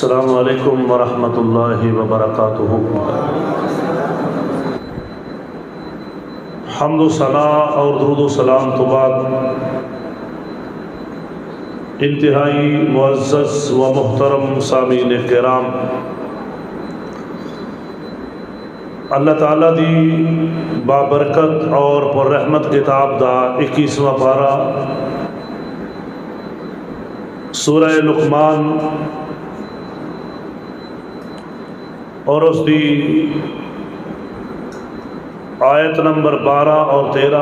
السلام علیکم ورحمۃ اللہ وبرکاتہ۔ حمد و ثناء اور درود و سلام تو بعد انتہائی معزز و محترم سامعین کرام، اللہ تعالیٰ دی بابرکت اور پر رحمت کتاب دا 21واں پارہ سورہ لقمان اور اس دی آیت نمبر 12 اور 13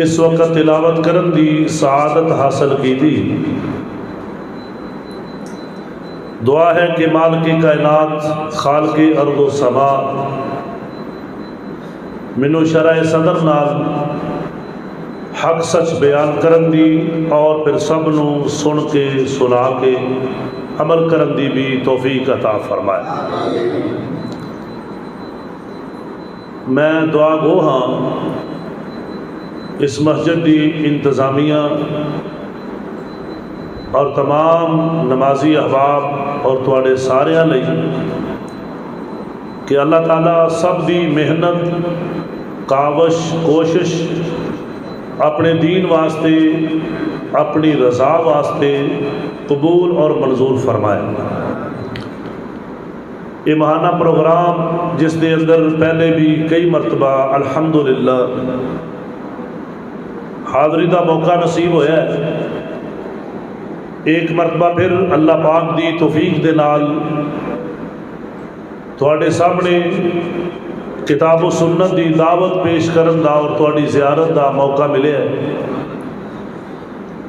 اس وقت تلاوت کرن دی سعادت حاصل کی تھی۔ دعا ہے کہ مالک کائنات خالق ارض و سما منو شرع صدر نال حق سچ بیان کرن دی اور پھر سب نو سن کے سنا کے عمل کرن دی بھی توفیق عطا فرمائے۔ میں دعا گو ہاں اس مسجد دی انتظامیہ اور تمام نمازی احباب اور تواڈے ساریاں لئی کہ اللہ تعالیٰ سب دی محنت کاوش کوشش اپنے دین واسطے اپنی رضا واسطے قبول اور منظور فرمائے۔ یہ ماہانہ پروگرام جس دے اندر پہلے بھی کئی مرتبہ الحمدللہ حاضری دا موقع نصیب ہویا ہے، ایک مرتبہ پھر اللہ پاک دی توفیق دے نال تواڈے سامنے کتاب و سنت دی دعوت پیش کرن دا اور تواڈی زیارت دا موقع ملے ہے۔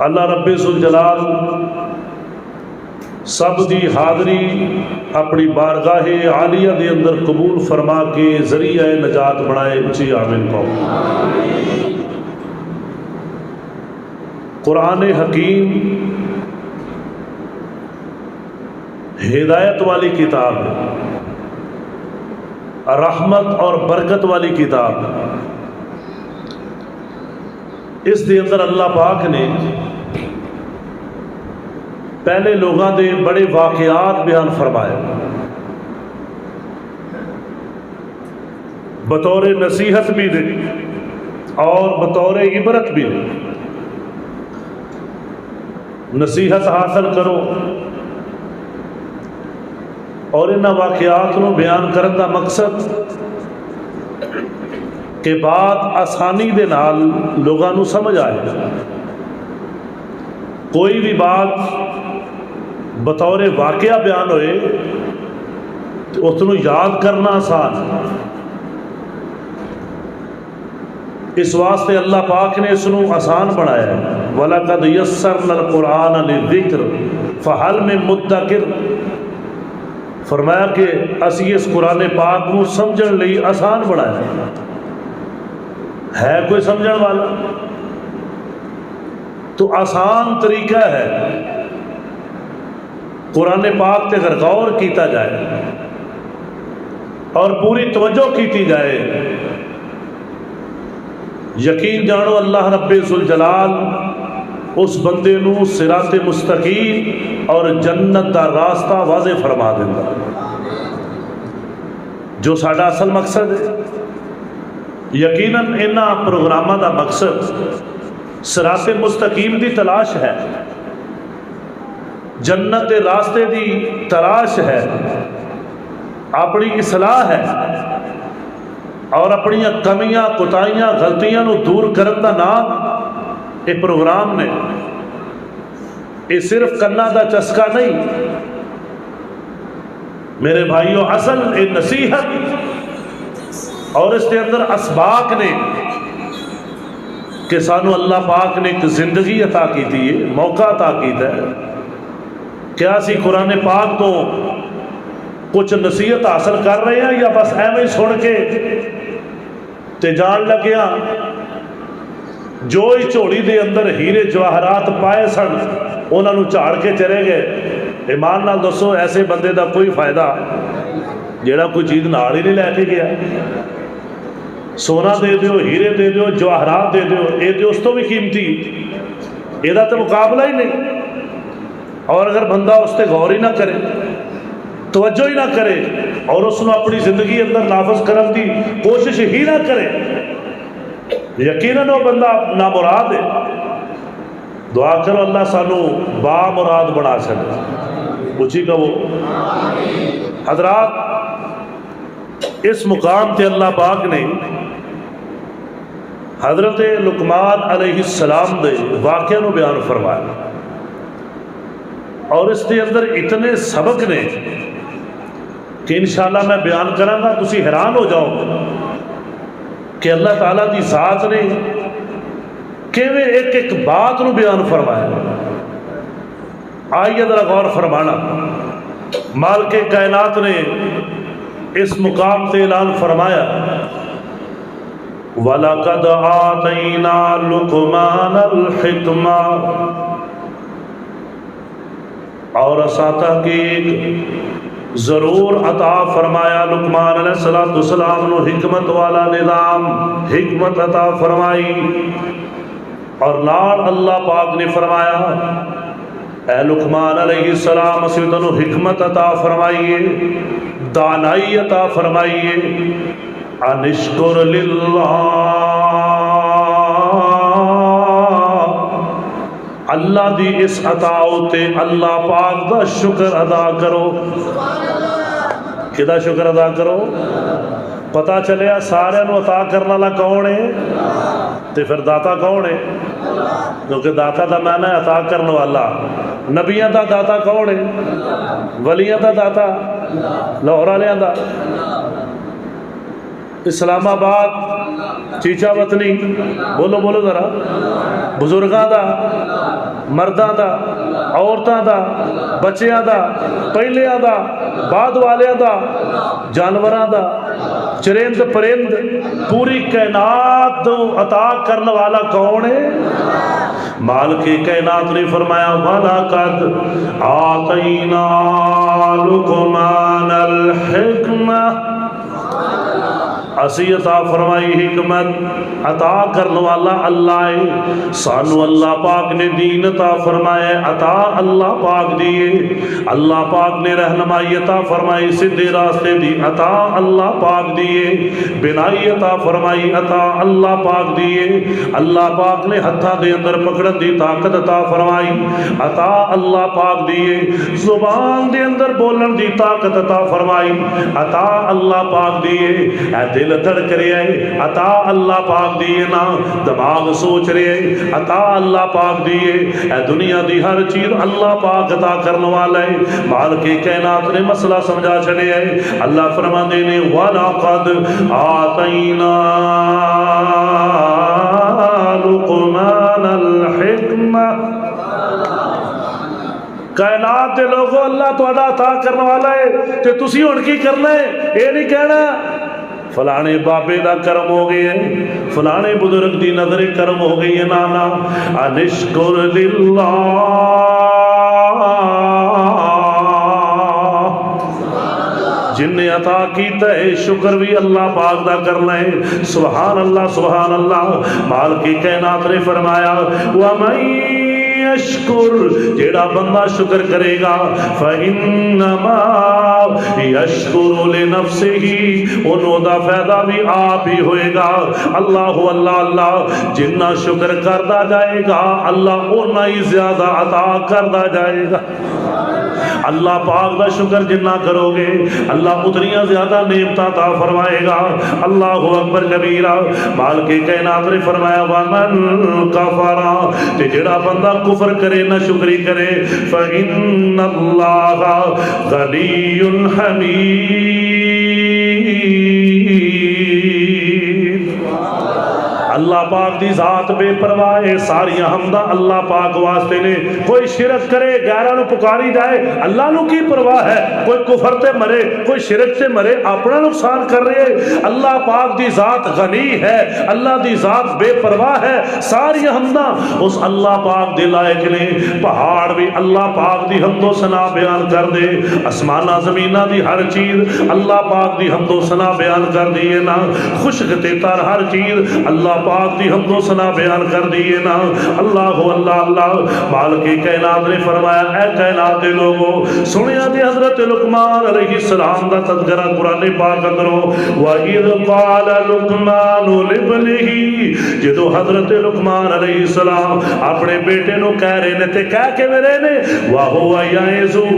اللہ رب ذوالجلال سب دی حاضری اپنی بارگاہ عالیہ دے اندر قبول فرما کے ذریعہ نجات بنائے، اچھی آمین کہو۔ قرآن حکیم ہدایت والی کتاب ہے، رحمت اور برکت والی کتاب ہے۔ اس دے اندر اللہ پاک نے پہلے لوگاں دے بڑے واقعات بیان فرمائے، بطور نصیحت بھی دے اور بطور عبرت بھی دے۔ نصیحت حاصل کرو اور ان واقعات نو بیان کرن دا مقصد کہ بات آسانی دے نال لوگاں نو سمجھ آئے۔ کوئی بھی بات بطور واقعہ بیان ہوئے تو اس نو یاد کرنا آسان۔ اس واسطے اللہ پاک نے اس نو آسان بنایا ہے۔ وَلَقَدْ يَسَّرْنَا الْقُرْآنَ لِلذِّكْرِ فَهَلْ مِن مُدَّكِرٍ، فرمایا کہ اسی اس قرآن پاک نو سمجھن لئی آسان بنایا ہے کوئی سمجھن والا تو آسان طریقہ ہے قرآن پاک تے اگر غور کیتا جائے اور پوری توجہ کیتی جائے، یقین جانو اللہ رب ذوالجلال اس بندے نو صراط مستقیم اور جنت دا راستہ واضح فرما دیتا، جو ساڈا اصل مقصد ہے۔ یقیناً انہاں پروگراماں دا مقصد صراط مستقیم دی تلاش ہے، جنت دے راستے دی تلاش ہے، اپنی اصلاح ہے اور اپنی کمیاں کوتاہیاں غلطیاں نو دور کرن دا نام یہ پروگرام نے۔ یہ صرف کنا دا چسکا نہیں میرے بھائیوں، اصل یہ نصیحت اور اس کے اندر اسباق نے کہ سانو اللہ پاک نے ایک زندگی عطا کی تھی، موقع عطا کیتا ہے۔ کیا اسی قرآن پاک تو کچھ نصیحت حاصل کر رہے ہیں یا بس ایویں سن کے تے جان لگیا؟ جو ہی جھولی دے اندر ہیرے جواہرات پائے سن انہاں نو جھاڑ کے چلے گئے؟ ایمان نال دسو، ایسے بندے دا کوئی فائدہ جیڑا کوئی چیز نال ہی نہیں لے کے گیا؟ سونا دے دیو، ہیرے دے دیو، جواہرات دے دیو، یہ تو اس تو بھی قیمتی، یہ تو مقابلہ ہی نہیں۔ اور اگر بندہ اس تے غور ہی نہ کرے، توجہ ہی نہ کرے اور اس نے اپنی زندگی اندر نافذ کرن دی کوشش ہی نہ کرے، یقیناً وہ بندہ نامراد ہے۔ دعا کرو اللہ سانو با مراد بنا سکے، اچھی کہو حضرات۔ اس مقام تے اللہ پاک نے حضرت لقمان علیہ السلام دے واقعہ نو بیان فرمایا، اور اس کے اندر اتنے سبق نے کہ انشاءاللہ میں بیان کروں گا، تسی حیران ہو جاؤ کہ اللہ تعالیٰ دی ذات نے کیویں ایک ایک بات نو بیان فرمایا۔ آئیے ذرا غور فرمانا، مالک کائنات نے اس مقام سے اعلان فرمایا وَلَقَدْ آتَيْنَا لُقْمَانَ الْحِكْمَةَ، اور تحقیق ضرور عطا فرمایا لقمان علیہ السلام نو حکمت والا نظام، حکمت عطا فرمائی۔ اور نال اللہ پاک نے فرمایا اے لقمان علیہ السلام اسی تنو حکمت عطا فرمائیے، دانائی عطا فرمائیے، انشکر للہ، اللہ دی اس عطا تے اللہ پاک دا شکر ادا کرو۔ کدا شکر ادا کرو؟ پتہ چلیا سارے نو عطا کرنے والا کون ہے تے پھر داتا کون ہے؟ کیونکہ داتا دا معنی ہے عطا کرنے والا۔ نبیاں دا داتا کون ہے؟ ولیاں دا داتا لاہور والیاں دا، اسلام آباد چیچا وطنی، بولو بولو ذرا، بزرگاں دا، مرداں دا، عورتاں دا، بچیاں دا، پہلیاں دا، بعد والیاں دا، جانوراں دا، چرند پرند، پوری کائنات عطا کرنے والا کون ہے؟ مالک کائنات نے فرمایا وَلَقَدْ آتَيْنَا لُقْمَانَ الْحِكْمَةَ، اسی عطا فرمائی حکمت، عطا کرنے والا اللہ ہے، سانو اللہ پاک نے دین عطا فرمائے، عطا اللہ پاک دیے، اللہ پاک نے رہنمائی عطا فرمائی، سیدھے راستے دی عطا اللہ پاک دیے، بنائی عطا فرمائی، عطا اللہ پاک دیے، اللہ پاک نے ہتھاں دے اندر پکڑن دی طاقت عطا فرمائی، عطا اللہ پاک دیے، زبان دے اندر بولن دی طاقت عطا فرمائی، عطا اللہ پاک دیے، دل دھڑک رہے ہیں عطا اللہ پاک دیے نا، دماغ سوچ رہے ہیں عطا اللہ پاک دیے، اے دنیا دی ہر چیز اللہ پاک عطا کرنے والا ہے۔ مالک کائنات نے مسئلہ سمجھا چھڑے ہیں، اللہ فرماندے نے وَلَقَدْ آتَيْنَا لُقْمَانَ الْحِكْمَةَ، کائنات دے لوگوں اللہ تو عطا کرنے والا ہے تے تسی ہن کی کرنا ہے؟ یہ نہیں کہنا فلانے بابے دا کرم ہو گئے ہیں، فلانے بزرگ دی نظر کرم ہو گئی ہے، نانا انشکر للہ، جن نے عطا کیتا ہے شکر بھی اللہ پاک دا کرنا ہے۔ سبحان اللہ سبحان اللہ۔ مالک کائنات نے فرمایا وَمَن یشکر، جیڑا بندہ شکر کرے گا فَإِنَّمَا یشکر لِنَفْسِهِ، انہوں دا فائدہ بھی آپ ہی ہوئے گا۔ اللہ اللہ اللہ، جنہ شکر کردہ جائے گا اللہ اتنا ہی زیادہ عطا کردہ جائے گا۔ اللہ پاک دا شکر جنہ کرو گے اللہ اتنی زیادہ نعمت عطا فرمائے گا۔ اللہ اکبر کبیرہ۔ مالک کائنات نے فرمایا وَمَن کَفَرَ، تے جڑا بندہ کفر کرے نہ شکری کرے فَإِنَّ اللَّهَ غَنِيٌّ حَمِيدٌ، اللہ پاک دی ذات بے پرواہ ہے، ساری حمدہ اللہ پاک واسطے نے۔ کوئی شرک کرے غیروں پکاری جائے اللہ نو کی پرواہ ہے، کوئی کفر تے مرے کوئی شرک تے مرے اپنا نقصان کر رہے ہیں۔ اللہ پاک دی ذات غنی ہے، اللہ دی ذات بے پرواہ ہے، ساری حمدہ اس اللہ پاک دے لائق نے۔ پہاڑ بھی اللہ پاک دی حمد و ثنا بیان کر دے، آسمانہ زمینہ دی ہر چیز اللہ پاک دی حمد و ثنا بیان کر دیے نا، خشک تے تر ہر چیز اللہ پاک دی حمد و ثنا بیان کر دیے نا. اللہ اللہ اللہ. مالک کائنات نے فرمایا اے کائنات دے لوگو سنیا جی حضرت لقمان علیہ السلام دا تذکرہ قرآن پاک اندروں. وَإِذْ قَالَ لُقْمَانُ لِابْنِهِ جدو حضرت لقمان علیہ السلام اپنے بیٹے نو کہہ رہے نے تے کہہ کے میرے نے وَهُوَ يَعِظُهُ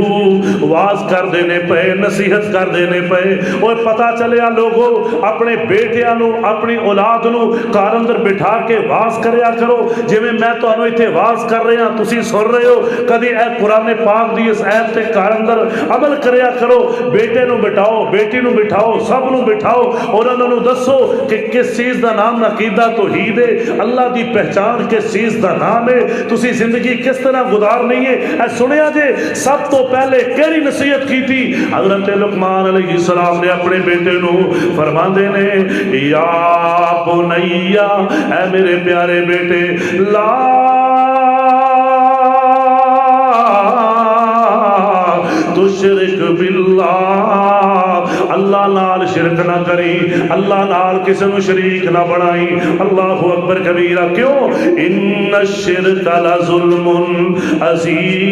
واز کر دینے پے نصیحت کر دینے پے. اور پتہ چلیا لوگو اپنے بیٹیاں نو اپنی اولاد نو کار اندر بٹھا کے واز کریا کرو جی میں تانوں ایتھے واز کر رہے ہاں تسی سن رہے ہو. کدی اے قرآن پاک دی اس آیت تے کار اندر عمل کریا کرو. بیٹے نو بٹھاؤ بیٹی نو بٹھاؤ سب نو بٹھاؤ اور انہوں نے دسو کہ کس چیز دا نام عقیدہ توحید ہے. اللہ دی پہچان کس چیز دا نام ہے. تسی زندگی کس طرح گزارنی ہے. اے سنیا جے سب تو پہلے کیڑی نصیحت کی تھی حضرت لقمان علیہ السلام نے اپنے بیٹے نو فرماندے نے یا بنیا اے میرے پیارے بیٹے لا تشرک باللہ اللہ نال شرک نہ کری اللہ نال کسی نو شریک نہ بنائی. اللہ اکبر کبیرہ. کیوں ان الشرک لظلم عظیم.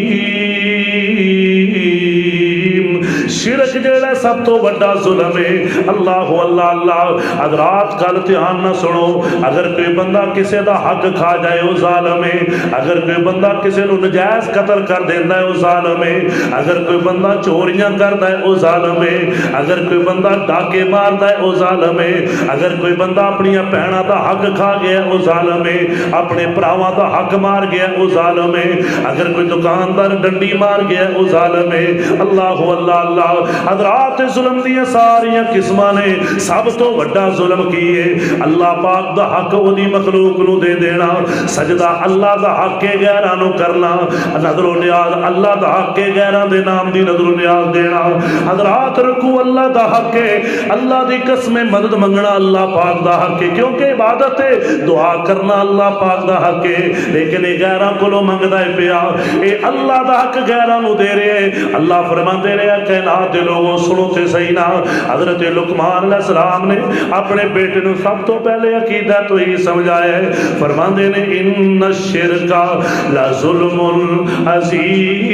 شرک جیڑا سب تو بڑا ظلم ہے. اللہ اللہ اللہ. حضرات کل دھیان نہ سنو اگر کوئی بندہ کسی دا حق کھا جائے وہ ظالم ہے. اگر کوئی بندہ کسی نو نجائز قتل کر دینا ہے وہ ظالم ہے. اگر کوئی بندہ چوریاں کرتا ہے وہ ظالم ہے. اگر کوئی بندہ ڈاکے مارتا ہے وہ ظالم ہے. اگر کوئی بندہ اپنی بہنوں دا حق کھا گیا وہ ظالم ہے. اپنے بھراواں دا حق مار گیا وہ ظالم ہے. اگر کوئی دکاندار ڈنڈی مار گیا وہ ظالم ہے. اللہ اللہ اللہ. حضرات ظلم دیا ساری قسماں نے سب تو بڑا ظلم کیے اللہ پاک دا حق ودی مخلوق نو دے دینا. سجدہ اللہ دا حق کے غیراں نو کرنا. نظر و نیاز اللہ دا حق کے غیراں دے نام دی نظر و نیاز دینا. حضرات رکوع اللہ دا حق ہے. اللہ دی قسم مدد منگنا اللہ پاک دا حق ہے کیونکہ عبادت ہے. دعا کرنا اللہ پاک دا حق ہے. لیکن اے غیراں کولوں منگدا ہے پیا اے اللہ دا حق غیراں نو دے رہے. اللہ فرماندے رہے کائنات دے لوگوں سنو تے صحیح نا. حضرت لقمان علیہ السلام نے اپنے بیٹے نو سب تو پہلے عقیدہ تو ہی سمجھایا ہے. فرماندے نے ان الشرک لظلم عظیم.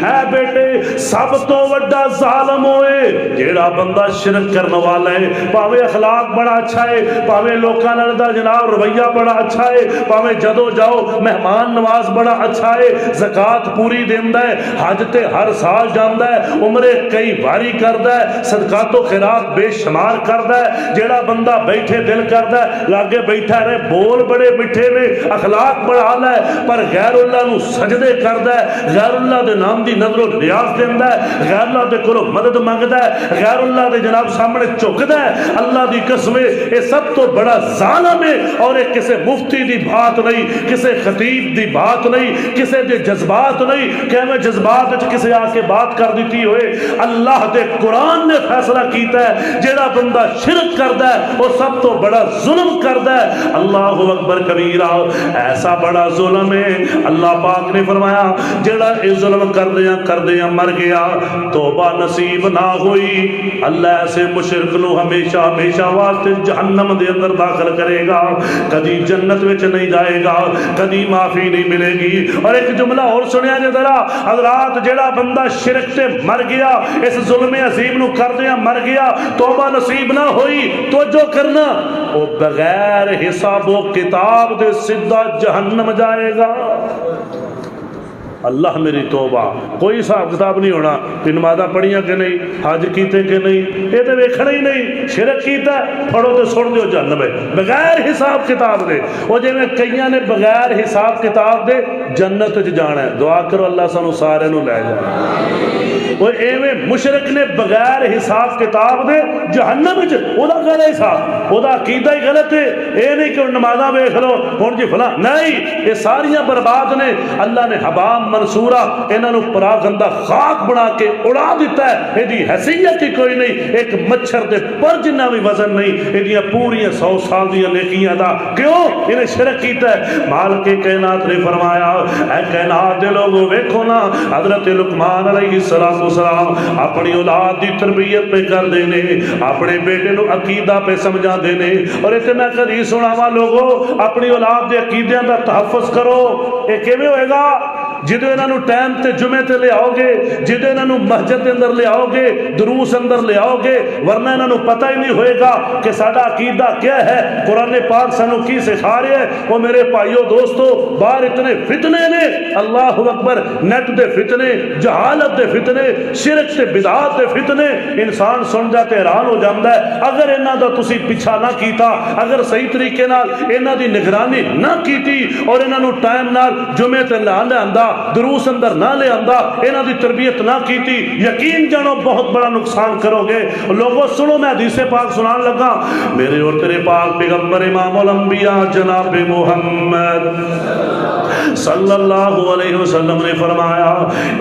اے بیٹے سب تو بڑا ظالم ہوئے جیڑا بندہ شرک کرنے والا ہے. پاوے اخلاق بڑا اچھا ہے پاوے لوکاں نال دا جناب رویہ بڑا اچھا ہے پاوے جدو جاؤ مہمان نواز بڑا اچھا ہے زکات پوری دیندا ہے حج تے ہر سال جاندا ہے عمرے کئی واری کردا ہے صدقات و خیرات بے شمار کردا ہے. جیڑا بندہ بیٹھے دل کردا ہے لاگے بیٹھا رہے بول بڑے میٹھے نے اخلاق بڑا اعلی ہے پر غیر اللہ نو سجدے کردا ہے غیر اللہ دے نام دی نظر و نیاز دیندا ہے غیر اللہ دے کولوں مدد منگدا ہے غیر اللہ دے جناب سامنے جھکدا ہے. اللہ دی قسم اے سب تو بڑا ظالم ہے. اور ایک کسے مفتی دی بات نہیں کسے خطیب دی بات نہیں کسے دے جذبات نہیں کہ میں جذبات وچ کسے آ کے بات کر دیتی ہوئے. اللہ دے قرآن نے فیصلہ کیتا ہے جیڑا بندہ شرک کردا ہے وہ سب تو بڑا ظلم کردا ہے. اللہ اکبر کبیرہ. ایسا بڑا ظلم ہے اللہ پاک نے فرمایا جیڑا اس ظلم کردیاں مر گیا توبہ نصیب نہ ہوئی اللہ ایسے مشرک نو ہمیشہ ہمیشہ واسطے جہنم دے اندر داخل کرے گا. کدی جنت وچ نہیں جائے گا کدی معافی نہیں ملے گی. اور ایک جملہ اور سنیا جے ذرا حضرات جیڑا بندہ شرک تے مر گیا اس ظلم عظیم نو کردیاں مر گیا توبہ نصیب نہ ہوئی تو جو کرنا وہ بغیر حساب و کتاب دے سیدھا جہنم جائے گا. اللہ میری توبہ کوئی حساب کتاب نہیں ہونا کہ نمازاں پڑھیاں کہ نہیں حج کیتے کہ نہیں یہ تو ویکھنا ہی نہیں. شرک کیتا پڑھو تو سن دیو جہنم ہے بغیر حساب کتاب دے. وہ جی میں کئیاں نے بغیر حساب کتاب دے جنت وچ جانا ہے. دعا کرو اللہ سانو سارے نو لے جائے. وہ ایویں مشرک نے بغیر حساب کتاب دے جہنم وچ او دا غلط حساب او دا عقیدہ ہی غلط ہے. اے نہیں کہ نمازاں ویکھ لو ہن جی فلاں نہیں یہ ساریاں برباد نے. اللہ نے حبام منصورا انہاں نو پراگندہ خاک بنا کے اڑا دیتا ہے، ایدی حیثیت ہی کوئی نہیں، ایک مچھر دے پر جنہ بھی وزن نہیں، ایدیاں پوری 100 سال دیا نیکیاں دا، کیوں انہیں شرک کیتا ہے؟ مالک کائنات نے فرمایا اے کائنات دے لوگوں ویکھو نا، حضرت لقمان علیہ السلام اپنی اولاد دی تربیت پہ کر دینے، اپنے بیٹے نو عقیدہ پہ سمجھا دینے، اور ایتے میں کدی سناواں لوگوں اپنی اولاد دے عقیدیاں دا تحفظ کرو، اے کیویں ہوئے گا؟ جدو انہاں نو ٹائم تے جمعے تے لے آؤ گے، جدو انہاں نو مسجد دے اندر لے آؤ گے، دروس اندر لے آؤ گے، ورنہ انہاں نو پتہ ہی نہیں ہوئے گا کہ ساڈا عقیدہ کیا ہے، قرآن پاک سانو کی سکھا رہے ہیں۔ وہ میرے بھائیو دوستو، باہر اتنے فتنے نے، اللہ اکبر، نیٹ دے فتنے، جہالت دے فتنے، شرک تے بدعات دے فتنے، انسان سن جا تے حیران ہو جاندا ہے۔ اگر انہاں دا تسی پیچھا نہ کیتا، اگر صحیح طریقے نال انہاں دی نگرانی نہ کیتی اور انہاں نو ٹائم نال جمعے تے نہ لے آندا، دروس اندر نہ لے آندا، انہاں دی تربیت نہ کیتی، یقین جانو بہت بڑا نقصان کرو گے۔ لوگوں سنو، میں حدیث پاک سنان لگا، میرے اور تیرے پاک پیغمبر امام الانبیاء جناب محمد صلی اللہ علیہ وسلم نے فرمایا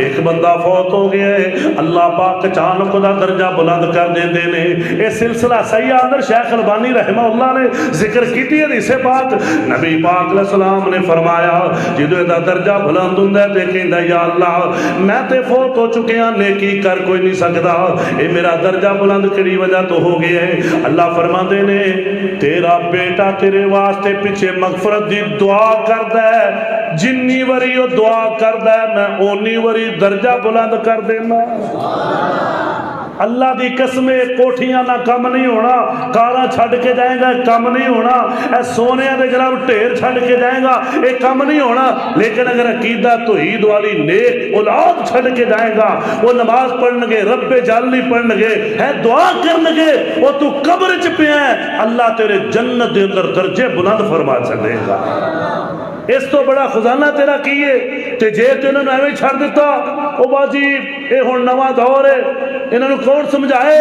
ایک بندہ فوت ہو گیا ہے، اللہ پاک اچانک دا درجہ بلند کر دے دینے۔ اے سلسلہ صحیح اندر شیخ البانی رحمہ اللہ نے ذکر کیتی ہے حدیث پاک، نبی پاک علیہ السلام نے فرمایا جدو دا درجہ بلند ہوندا ہے تے کہندا یا اللہ میں تے فوت ہو چکے ہاں، نیکی کر کوئی نہیں سکدا، اے میرا درجہ بلند کیڑی وجہ تو ہو گیا ہے؟ اللہ فرماندے نے تیرا بیٹا تیرے واسطے پیچھے مغفرت دی دعا کردا ہے، جنی وری وہ دعا کردا ہے میں اونی وری درجہ بلند کر دینا۔ اللہ دی قسم، کوٹھیاں نہ کم نہیں ہونا، کاراں چھڈ کے جائے گا کم نہیں ہونا، اے سونے دے جناب ڈھیر چھڈ کے جائے گا اے کم نہیں ہونا، لیکن اگر عقیدہ توحید والی نیک اولاد چھڈ کے جائے گا، وہ نماز پڑھن گے، رب جلالی پڑھن گے، ہے دعا کرن گے، وہ تو قبر چ پیا ہے، اللہ تیرے جنت دے اندر درجے بلند فرما چلے گا۔ اس تو بڑا خزانہ تیرا کیے تے جے تے انہوں نے ایویں چھڑ دیتا، او باجی اے ہن نواں دور ہے، انہوں نے کون سمجھائے؟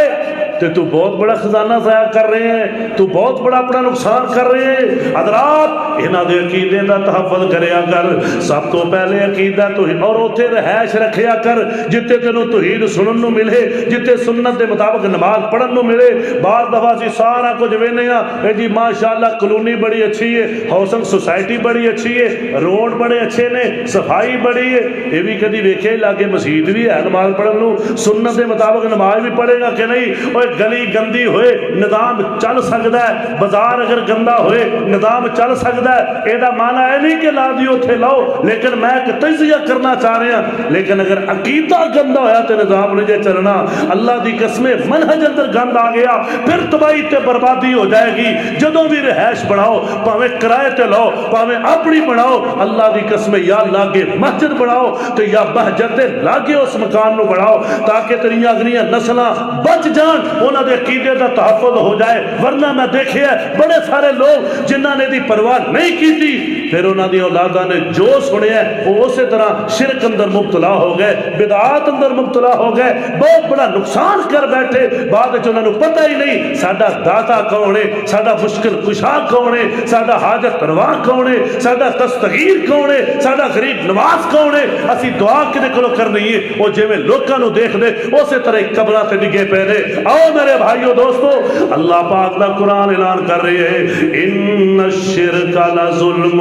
تے تو بہت بڑا خزانہ ضائع کر رہے ہیں، تو بہت بڑا اپنا نقصان کر رہے ہیں۔ حضرات انہاں دے عقیدے دا تحفظ کریا کر، سب تو پہلے عقیدہ توحید، اور اوتھے رہائش رکھیا کر جتے تینوں توحید سنن نو ملے، جتے سنت دے مطابق نماز پڑھن نو ملے۔ بعض دفعہ سی سارا کچھ وینے ہاں، اے جی ماشاءاللہ کلونی بڑی اچھی ہے، ہاؤسنگ سوسائٹی بڑی اچھی ہے، روڈ بڑے اچھے نے، صفائی بڑی ہے، یہ بھی کدی ویکھے لاگے مسجد بھی ہے نماز پڑھن نو، سنت دے مطابق نماز بھی پڑھے گا کہ نہیں؟ اور گلی گندی ہوئے نظام چل سکتا ہے، بازار اگر گندا ہوئے نظام چل سکتا ہے، یہ معنی ہے نہیں کہ لا دیو تھے لاؤ، لیکن میں ایک تجزیہ کرنا چاہ رہا ہوں، لیکن اگر عقیدہ گندا ہویا تو نظام نہیں جے چلنا۔ اللہ دی قسم منہج اندر گند آ گیا پھر تباہی تے بربادی ہو جائے گی۔ جدوں بھی رہائش بناؤ، پاویں کرائے تے لاؤ، پاویں اپنی بناؤ، اللہ دی قسم یا لاگے مسجد بناؤ تو یا مسجد دے لاگے اس مکان نو بناؤ، تاکہ تیریاں اگلیاں نسلاں بچ جان، انہاں دے عقیدے دا تحفظ ہو جائے۔ ورنہ میں دیکھے بڑے سارے لوگ جنہاں نے دی پرواہ نہیں کیتی، پھر انہاں دی اولاداں نے جو سنیا وہ اسی طرح شرک اندر مبتلا ہو گئے، بدعات اندر مبتلا ہو گئے، بہت بڑا نقصان کر بیٹھے۔ بعد وچ انہاں نو پتہ ہی نہیں ساڈا داتا کون ہے، ساڈا مشکل کشا کون ہے، ساڈا حاجت روا کون ہے، ساڈا دستگیر کون ہے، ساڈا غریب نواز کون ہے۔ اسی دعا کدے کولوں کرنی ہے، وہ جویں لوکاں نو دیکھ دے اسی طرح قبراں تے ڈگے پے نے۔ آؤ میرے بھائیو دوستو، اللہ پاک دا قرآن اعلان کر رہے ہیں ان الشرک لظلم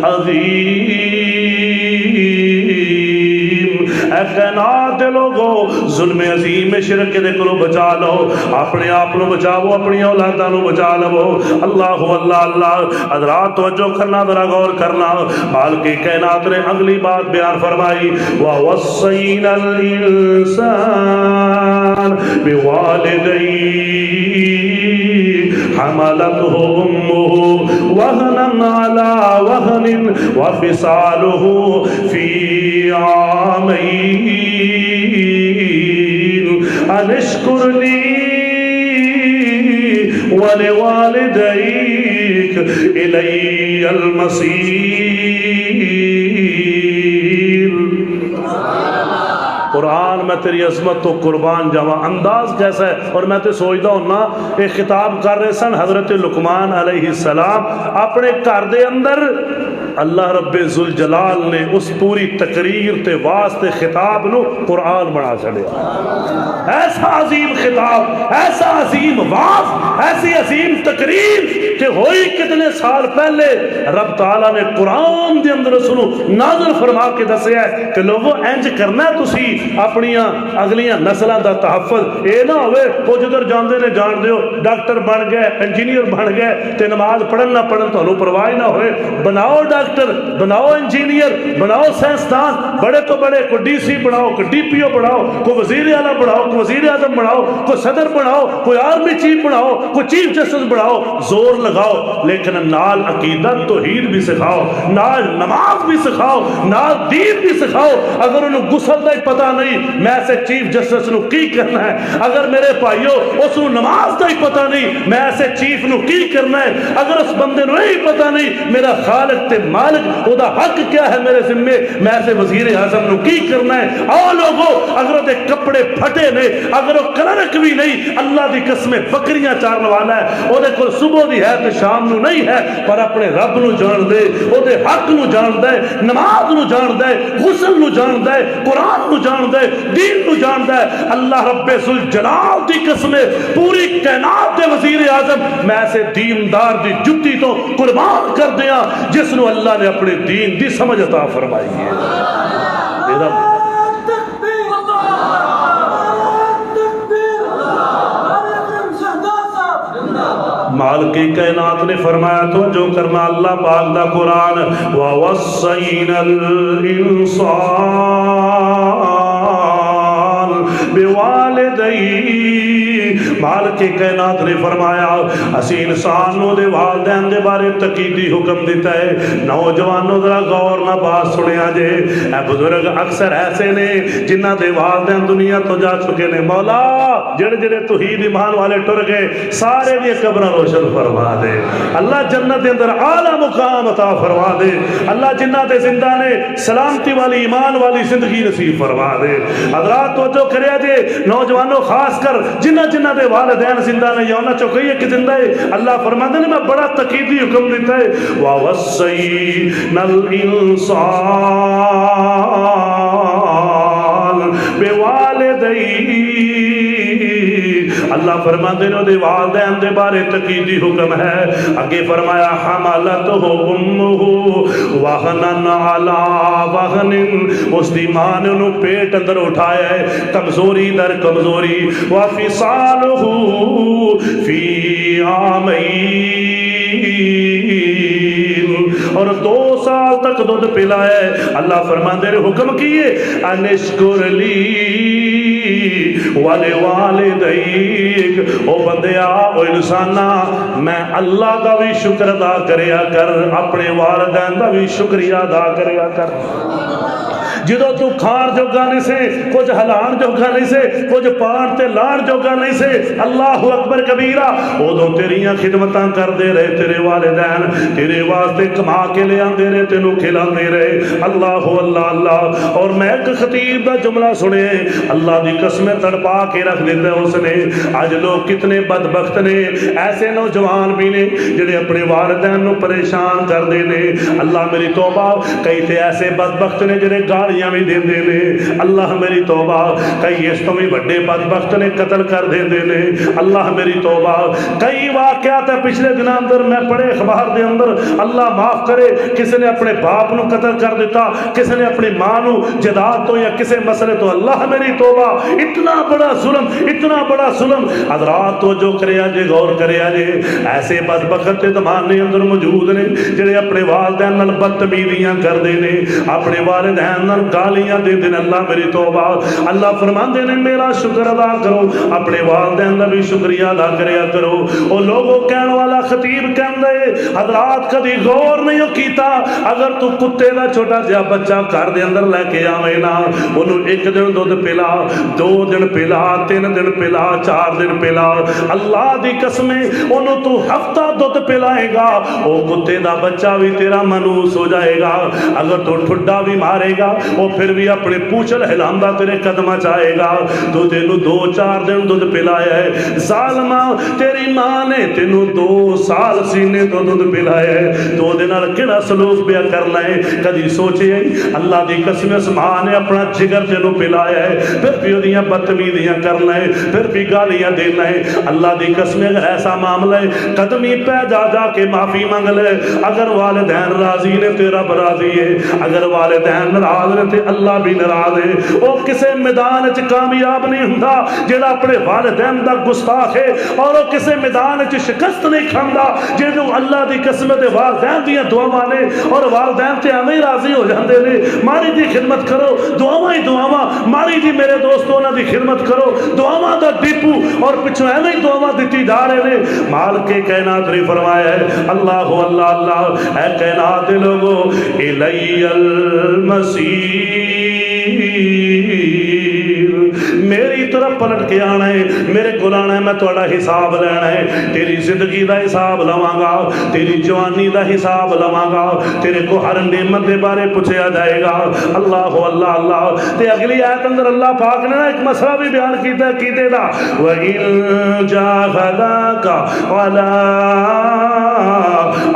عظیم۔ اے کائنات دے لوگو، ظلم عظیم شرک دے کولوں بچا لو، اپنے آپ نو بچاؤ، اپنی اولاداں نو بچا لو۔ اللہ اللہ اللہ، حضرات توجہ کرنا، ذرا غور کرنا۔ مالک کائنات نے اگلی بات بیان فرمائی، وَوَصَّيْنَا الْإِنسَانَ بِوَالِدَيْهِ حَمَلَتْهُ أُمُّهُ وَهْنًا عَلَى وَهْنٍ وَفِصَالُهُ فِي عَامَيْنِ أَنِ اشْكُرْ لِي وَلِوَالِدَيْكَ إِلَيَّ الْمَصِيرُ۔ قرآن میں تیری عظمت تو قربان جاواں، انداز کیسا ہے۔ اور میں تو سوچتا ہوں نا، ایک خطاب کر رہے سن حضرت لقمان علیہ السلام اپنے گھر دے اندر اللہ رب ذوالجلال نے اس پوری تقریر تے واسطے خطاب نو قرآن بنا چھڑیا۔ ایسا عظیم خطاب، ایسا عظیم واز، ایسی عظیم تقریر کہ ہوئی کتنے سال پہلے رب تعالیٰ نے قرآن دے اندر سنو نازل فرما کے دسیا ہے کہ لوگوں انج کرنا ہے تسی اپنیاں اگلیاں نسلوں دا تحفظ، اے نہ ہوئے وہ جدھر جاندے نے جان دیو ڈاکٹر بن گئے انجینئر بن گئے تے نماز پڑھن نہ پڑھن تو پرواہ نہ ہوئے۔ بناؤ ڈاکٹر، بناؤ انجینئر، بناؤ سائنسدان، بڑے تو بڑے، کو ڈی سی بناؤ، کو ڈی پی او بناؤ، کو وزیر اعلیٰ بناؤ، کو وزیر اعظم بناؤ، کو صدر بناؤ، کوئی آرمی چیف بناؤ، کو چیف جسٹس بناؤ، زور لگاؤ، لیکن نال عقیدہ توحید بھی سکھاؤ، نال نماز بھی سکھاؤ، نال دین بھی سکھاؤ۔ اگر انہوں غسل دا ہی پتہ نہیں میں ایسے چیف جسٹس نو کی کرنا ہے، اگر میرے بھائیو اس نو نماز دا ہی پتہ نہیں میں ایسے چیف نو کی کرنا ہے، اگر اس بندے نو یہی پتہ نہیں میرا خالق تے مالک او دا حق کیا ہے میرے ذمے، میں ایسے وزیر اعظم نو کی کرنا ہے۔ آؤ لوگو، اگر دے کپڑے پھٹے نے، اگر وہ کلرک بھی نہیں، اللہ دی قسمیں بکریاں چارن والا ہے، او دے کول صبح دی ہے تے شام نو نہیں ہے، پر اپنے رب نو جان دے، او دے حق نو جان دے، نماز نو جان دے، غسل نو جان دے، قرآن نو جان دے، دین نو جان دے۔ اللہ رب ذوالجلال دی قسمیں پوری کائنات دے وزیر اعظم میں ایسے دیندار دی جتی تو قربان کر دیا جس نو اللہ نے اپنے دین دی سمجھ عطا فرمائی ہے۔ میرا مالک کائنات نے فرمایا تو جو کرنا اللہ پاک دا قرآن وَوَصَّيْنَا الْإِنسَانَ بِوَالِدَيْهِ، مالک کائنات نے فرمایا اسی انسان نو دے والدین دے بارے تقیدی حکم دیتا ہے۔ نوجوانوں ذرا غور نہ بات سنیا جے، اے بزرگ اکثر ایسے نے جنہ دے والدین دنیا تو جا چکے نے، مولا جڑے جڑے توحید ایمان والے ٹر گئے سارے دی قبر روشن فرما دے، اللہ جنت دے اندر اعلی مقام عطا فرما دے، اللہ جنہ دے زندہ نے سلامتی والی ایمان والی زندگی نصیب فرما دے۔ حضرات توجہ کریا جے، نوجوانوں خاص کر جنہ جنہ دے والدین زندہ نے یا انہاں چوں کئی ایک زندہ ہے، اللہ فرماتے ہیں میں بڑا تقیدی حکم دیتا ہے وَوَصَّيْنَا الْإِنسَانَ بِوَالِدَيْهِ، اللہ فرماتے ہیں دے والدین دے بارے تقیدی حکم ہے۔ آگے فرمایا حملتہ امہ وہنن علی وہن، اس دی ماں نے انہوں پیٹ اندر اٹھایا ہے کمزوری در کمزوری، وفصالہ فی عامین، اور 2 سال تک دودھ پلایا ہے۔ اللہ فرماتے ہیں حکم کیے انشکر لی وَلِوَالِدَيْكَ، او بندیا او انسانا میں اللہ دا بھی شکر ادا کریا کر، اپنے والدین دا بھی شکریہ ادا کریا کر۔ جدو تو کھان جوگا نہیں سے، کچھ ہلان جوگا نہیں سے، کچھ پان تے لان جوگا نہیں سے، اللہ اکبر کبیرہ، ادو تیریاں خدمتاں کر دے رہے تیرے والدین، تیرے واسطے کما کے لے آندے رہے، تینوں کھلاندے رہے، اللہ اللہ اللہ۔ اور میں ایک خطیب دا جملہ سنے، اللہ دی قسمیں تڑپا کے رکھ دیتا ہے اس نے۔ آج لوگ کتنے بدبخت نے، ایسے نوجوان بھی نے جنہیں اپنے والدین نو پریشان کر دے نے۔ اللہ میری توبہ، کئی تے ایسے بدبخت نے جنہیں گاڑی بھی دے دے نے، اللہ میری توبہ، کئی اس تو بھی بڑے بدبخت نے قتل کر دے دے نے، اللہ میری توبہ۔ کئی واقعات ہے پچھلے دن اندر میں پڑھے اخبار دے اندر، اللہ معاف کرے، کسی نے اپنے باپ نو قتل کر دیتا، کسی نے اپنی ماں نو جداد تو یا کسی مسئلے تو، اللہ میری توبہ، اتنا بڑا ظلم، اتنا بڑا ظلم۔ حضرات تو جو کریا جے، غور کریا جے، ایسے بدبخت زمانے اندر موجود نے جڑے اپنے والدین نال بدتمیزیاں کر دے نے، اپنے والدین نال گالیاں دے دن، اللہ میری توبہ۔ اللہ فرماندے نے میرا شکر ادا کرو، اپنے والدین دا بھی شکریہ ادا کریا کرو۔ او لوگوں کہن والا خطیب کہندے حضرات کدی غور نہیں کیتا، اگر تو کتے دا چھوٹا جہا بچہ گھر دے اندر لے کے آویں نا، انہوں 1 دن دودھ پلا، 2 دن پلا، 3 دن پلا، 4 دن پلا، اللہ دی قسمیں انہوں تو ہفتہ دودھ پلائے گا، او کتے دا بچہ بھی تیرا منوس ہو جائے گا۔ اگر تو ٹھڈا بھی مارے گا، وہ پھر بھی اپنے پوچھل ہلاندا تیرے قدم چاہے گا. تو تینوں 2-4 دن دودھ پلایا ہے ظالما, تیری ماں نے تینوں 2 سال سینے تو دودھ پلایا ہے, تو دے نال کیڑا سلوک پیا کرنا ہے؟ کدی سوچے اللہ دی قسم اس ماں نے اپنا جگر تینوں پلایا ہے, پھر بھی اودیاں بدتمیزیاں کرنا ہے, پھر بھی گالیاں دینا ہے. اللہ دی قسم اگر ایسا معاملہ ہے قدمی پہ جا جا کے معافی مانگ لے. اگر والدین راضی نے تے رب راضی ہے, اگر والدین ناراض نے تے اللہ بھی ناراض ہے. وہ کسے میدان وچ کامیاب نہیں ہوندا جڑا اپنے والدین دا گستاخ ہے, اور وہ کسے میدان وچ شکست نہیں کھاندا جنوں اللہ دی قسم تے والدین دیاں دعاواں نے اور والدین تے ایویں راضی ہو جاندے نے. ماری دی خدمت کرو, دعاواں ہی دعاواں, ماری دی میرے دوستو انہاں دی خدمت کرو, دعاواں دا ڈیپو اور پچھوں ایویں ہی دعاواں دتی جا رہے نے. مالک کائنات نے فرمایا ہے اللہ اللہ اللہ, اے کائنات دے لوگو الی المصیر, میری طرف پلٹ کے آنا ہے, میرے کو آنا ہے, میں تھوڑا حساب لینا ہے. تیری زندگی دا حساب لواں گا, تیری جوانی دا حساب لواں گا, تیرے کو ہر نعمت دے بارے پوچھا جائے گا. اللہ اللہ اللہ. تے اگلی آیت اندر اللہ پاک نے ایک مسئلہ بھی بیان کیتا ہے کیتے دا, وَإِن جَاهَدَاكَ عَلَىٰ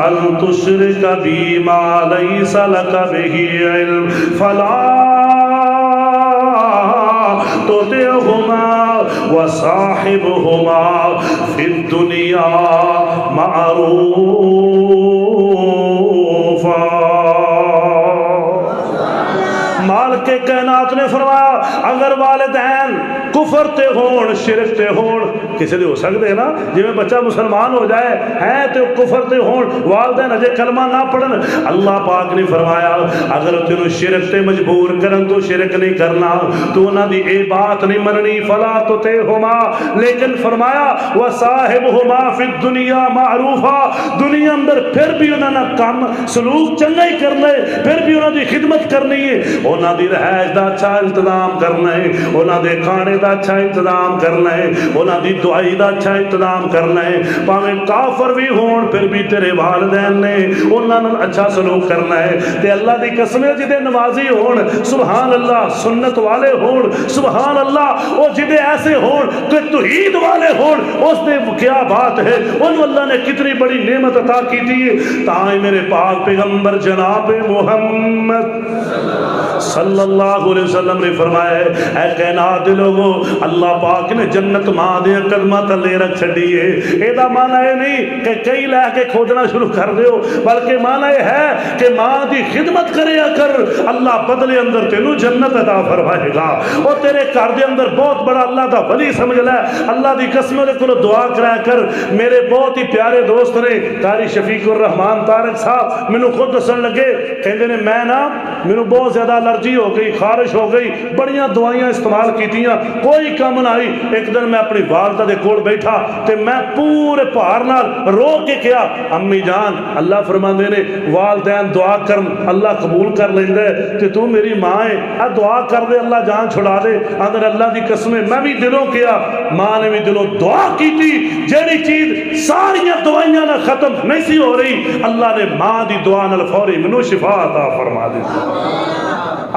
أَن تُشْرِكَ بِي مَا لَيْسَ لَكَ بِهِ عِلْمٌ فَلَا تُطِعْهُمَا وَصَاحِبْهُمَا فِي الدُّنْيَا مَعْرُوفًا. مالک کائنات نے فرمایا اگر والدین کفر تے ہون, شرک تے ہون, کسی دے ہو سکتے ہیں نا, جی میں بچہ مسلمان ہو جائے ہیں تو کفر تے ہون, والدین اجے کلمہ نہ پڑھن. اللہ پاک نے فرمایا اگر تینوں شرک تے مجبور کرن تو شرک نہیں کرنا, تو انہاں دی اے بات نہیں مننی. فلا تطعہما, لیکن فرمایا وصاحبہما فی الدنیا معروفا, دنیا اندر پھر بھی انہاں نہ کام سلوک چنگا ہی کرنا ہے, پھر بھی انہاں دی خدمت کرنی ہے, انہاں دی رہائش دا اچھا انتظام کرنا ہے, انہاں دے کھانے دا اچھا انتظام کرنا ہے, انہاں دی دعائی دا اچھا انتظام کرنا ہے. پاویں کافر بھی ہون پھر بھی تیرے والدین نے انہاں نال اچھا سلوک کرنا ہے. تے اللہ دی قسم ہے جدے نمازی ہون سبحان اللہ, سنت والے ہون سبحان اللہ, او جدے ایسے ہون کہ توحید والے ہون, اس نے کیا بات ہے, انہوں اللہ نے کتنی بڑی نعمت عطا کی تھی. تائیں میرے پاک پیغمبر جناب محمد صلی اللہ علیہ وسلم نے فرمایا ہے اے کائنات دے لوگو, اللہ پاک نے جنت ماں دے قدمہ تلے رکھ چھڈی ہے. اے دا معنی یہ نہیں کہ کئی لے کے کھودنا شروع کر دیو, بلکہ معنی یہ ہے کہ ماں دی خدمت کریا کر, اللہ بدلے اندر تینوں جنت عطا فرمائے گا. اور تیرے گھر دے اندر بہت بڑا اللہ دا ولی سمجھ لے, اللہ دی قسم دے کولو دعا کرایا کر. میرے بہت ہی پیارے دوست نے قاری شفیق الرحمان طارق صاحب مینوں خود دسن لگے, کہندے نے میں نا مینوں بہت زیادہ الرجی ہو گئی, خارش ہو گئی, بڑیاں دوائیاں استعمال کیتیاں, کوئی کم نہ آئی. ایک دن میں اپنی والدہ دے کول بیٹھا تے میں پورے پہار نال رو کے کیا, امی جان اللہ فرماندے نے والدین دعا کرن اللہ قبول کر لیندا ہے, تے تو میری ماں ہے, اے دعا کر دے اللہ جان چھڑا دے. اندر اللہ دی قسم ہے میں بھی دلوں کیا, ماں نے بھی دلوں دعا کیتی. جیڑی چیز ساریاں دوائیاں نہ ختم نہیں سی ہو رہی, اللہ نے ماں دی دعا نال فوری منو شفا عطا فرما دی.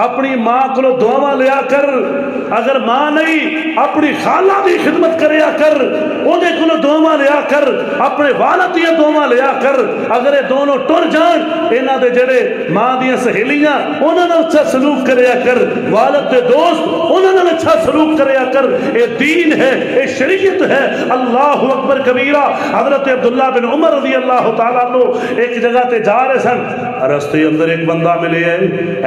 اپنی ماں کو دعاواں لیا کر, اگر ماں نہیں اپنی خالہ دی خدمت کریا کر, اودے کو دعاواں لیا کر, اپنے والد دی دعاواں لیا کر. اگر یہ دونوں ٹر جان, انہاں دے جڑے ماں دیاں سہیلیاں انہاں نال اچھا سلوک کریا کر, والد دے دوست انہاں نال اچھا سلوک کریا کر. اے دین ہے, اے شریعت ہے. اللہ اکبر کبیرہ. حضرت عبداللہ بن عمر رضی اللہ تعالیٰ عنہ ایک جگہ تے جا رہے سن, رستے اندر ایک بندہ ملے ہے,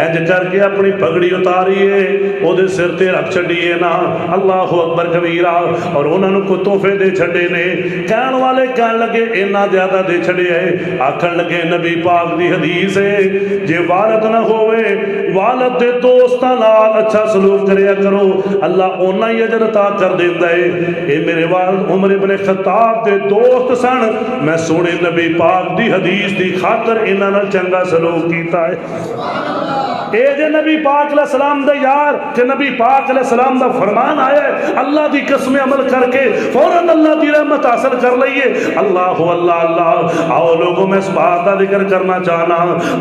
انج کر کے اپنی پگڑی اتاری ہے, او دے سر تے رکھ چھڈیے نا. اللہ اکبر کبیرہ. اور انہاں نوں کو تحفے دے چھڈے نے. کہن والے کہن لگے اینا زیادہ دے چھڈے ہے, آکھن لگے نبی پاک دی حدیث ہے جے والد نہ ہوئے والد دے دوستاں نال اچھا سلوک کریا کرو, اللہ اونا ہی اجر عطا کر دیندا ہے. اے میرے والد عمر ابن خطاب دے دوست سن, میں سونے نبی پاک دی حدیث دی خاطر انہاں نال چنگا سلوک کیتا ہے. اے جے نبی پاک علیہ السلام دا یار کہ نبی پاک علیہ السلام دا فرمان آیا ہے اللہ دی قسم عمل کر کے فوراً اللہ دی رحمت حاصل کر لئیے. اللہ اللہ اللہ. آؤ لوگوں میں اس بات کا ذکر کرنا چاہنا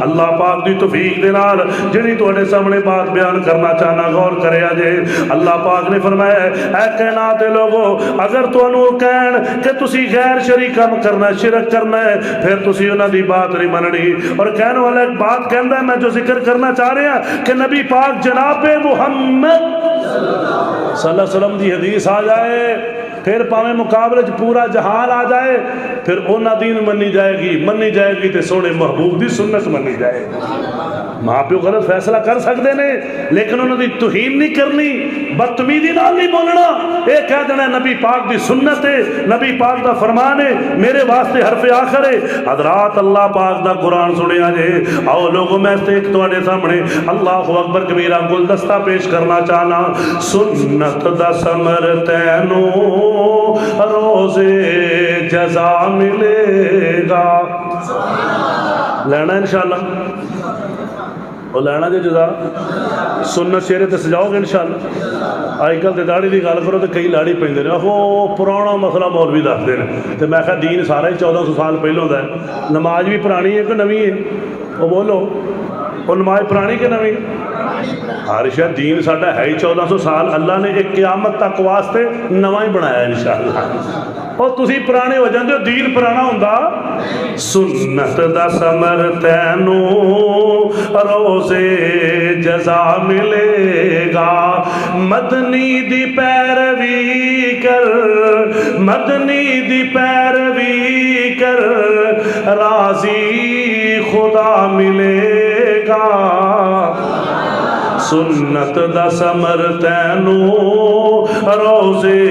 اللہ پاک دی توفیق دے نال جڑی تواڈے سامنے بات بیان کرنا چاہنا غور کرے جے. اللہ پاک نے فرمایا اے کائنات دے لوگو اگر تانوں کہن کہ تسی غیر شریک کام کرنا شرک کرنا ہے پھر تسی انہاں دی بات نہیں مننی. اور کہنے والا ایک بات کہندا ہے میں جو ذکر کرنا چاہ رہے ہیں کہ نبی پاک جناب محمد صلی اللہ علیہ وسلم دی حدیث آ جائے پھر پاویں مقابلے پورا جہان آ جائے پھر اونا دین منی جائے گی تے سونے محبوب دی سنت منی جائے گی. ماں پیو غلط فیصلہ کر سکتے نے لیکن انہوں دی توہین نہیں کرنی بدتمیزی نال نہیں بولنا. اے کہہ دینا نبی پاک دی سنت ہے نبی پاک دا فرمان ہے میرے واسطے حرف آخر ہے. حضرات اللہ پاک دا قرآن سنیا جے. آؤ لوگوں میں سے ایک تواڈے سامنے اللہ اکبر کبیرہ گلدستہ پیش کرنا چاہنا. سنت دا ثمر تینوں روزے جزا ملے گا. لینا انشاءاللہ وہ لینا جی جزا سنت چہرے تے سجاؤ گے انشاءاللہ. آج کل تے داڑھی دی گل کرو تو کئی لاڑی پیندے نے وہ پرانا مسئلہ مولوی دسدے نے تے میں کہا دین سارا ہی 1400 سال پہلوں دا ہے. نماز بھی پرانی ہے کہ نویں ہے وہ بولو وہ نماز پرانی کہ نویں ہر شاید دین ساڈا ہے ہی 1400 سال. اللہ نے ایک قیامت تک واسطے نواں ہی بنایا انشاءاللہ. اور تسی پرانے ہو جاندے ہو دین پرانا ہوندا. سنت دا ثمر تینوں روزے جزا ملے گا. مدنی دی پیروی کر مدنی دی پیروی کر راضی خدا ملے گا. سنت دا ثمر تینوں روزے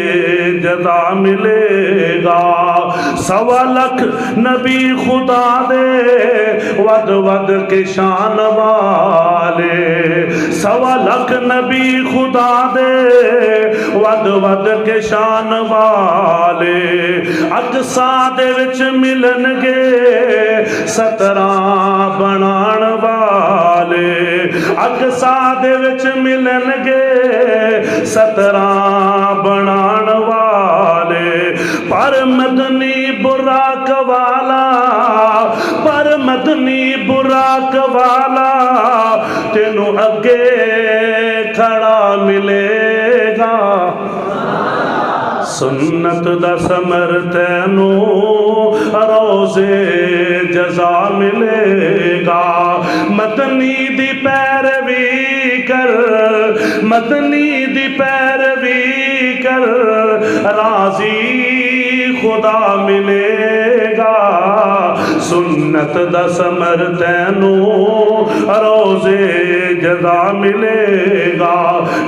جزا ملے گا. 1.25 لاکھ نبی خدا دے ود ود کے شان والے. 1.25 لاکھ نبی خدا دے ود ود کے شان والے. اقصا دے وچ ملن گے 17 بنان والے. اقصا دے وچ ملن گے 17 بنان والے. پر مدنی براق والا پر مدنی براق والا تینوں اگے کھڑا ملے گا. سنت دا ثمر تینوں روزے جزا ملے گا. مدنی دی پیروی کر مدنی دی پیروی کر راضی خدا ملے گا. سنت دا ثمر تینوں روزے جزا ملے گا.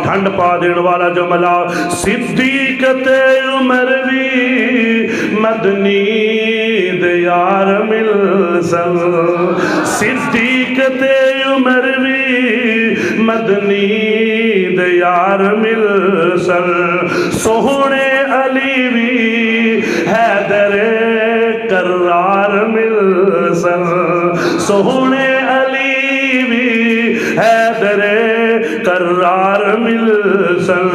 ٹھنڈ پا دین والا جملہ صدیق تے عمر بھی مدنی دے یار مل سن. صدیق تے عمر بھی مدنی دے یار مل سن. سوہنے علی بھی حیدر کرار مل سن. سوہنے علی بھی حیدر کرار مل سن.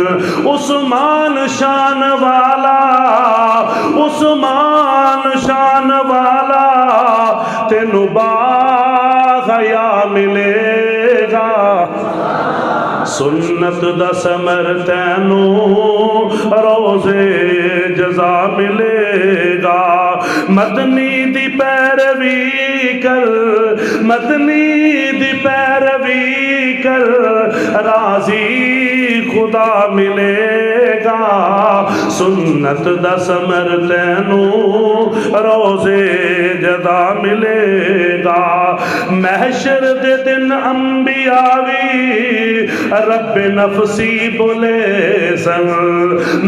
عثمان شان والا عثمان شان والا تینوں باغیا ملے گا. سنت دا ثمر تینوں روزے جزا ملے گا. مدنی دی پیروی کر مدنی دی پیروی کر راضی خدا ملے گا. سنت دا ثمر تینوں روزے جزا ملے گا. محشر دے دن انبیاء وی رب نفسی بولے سن.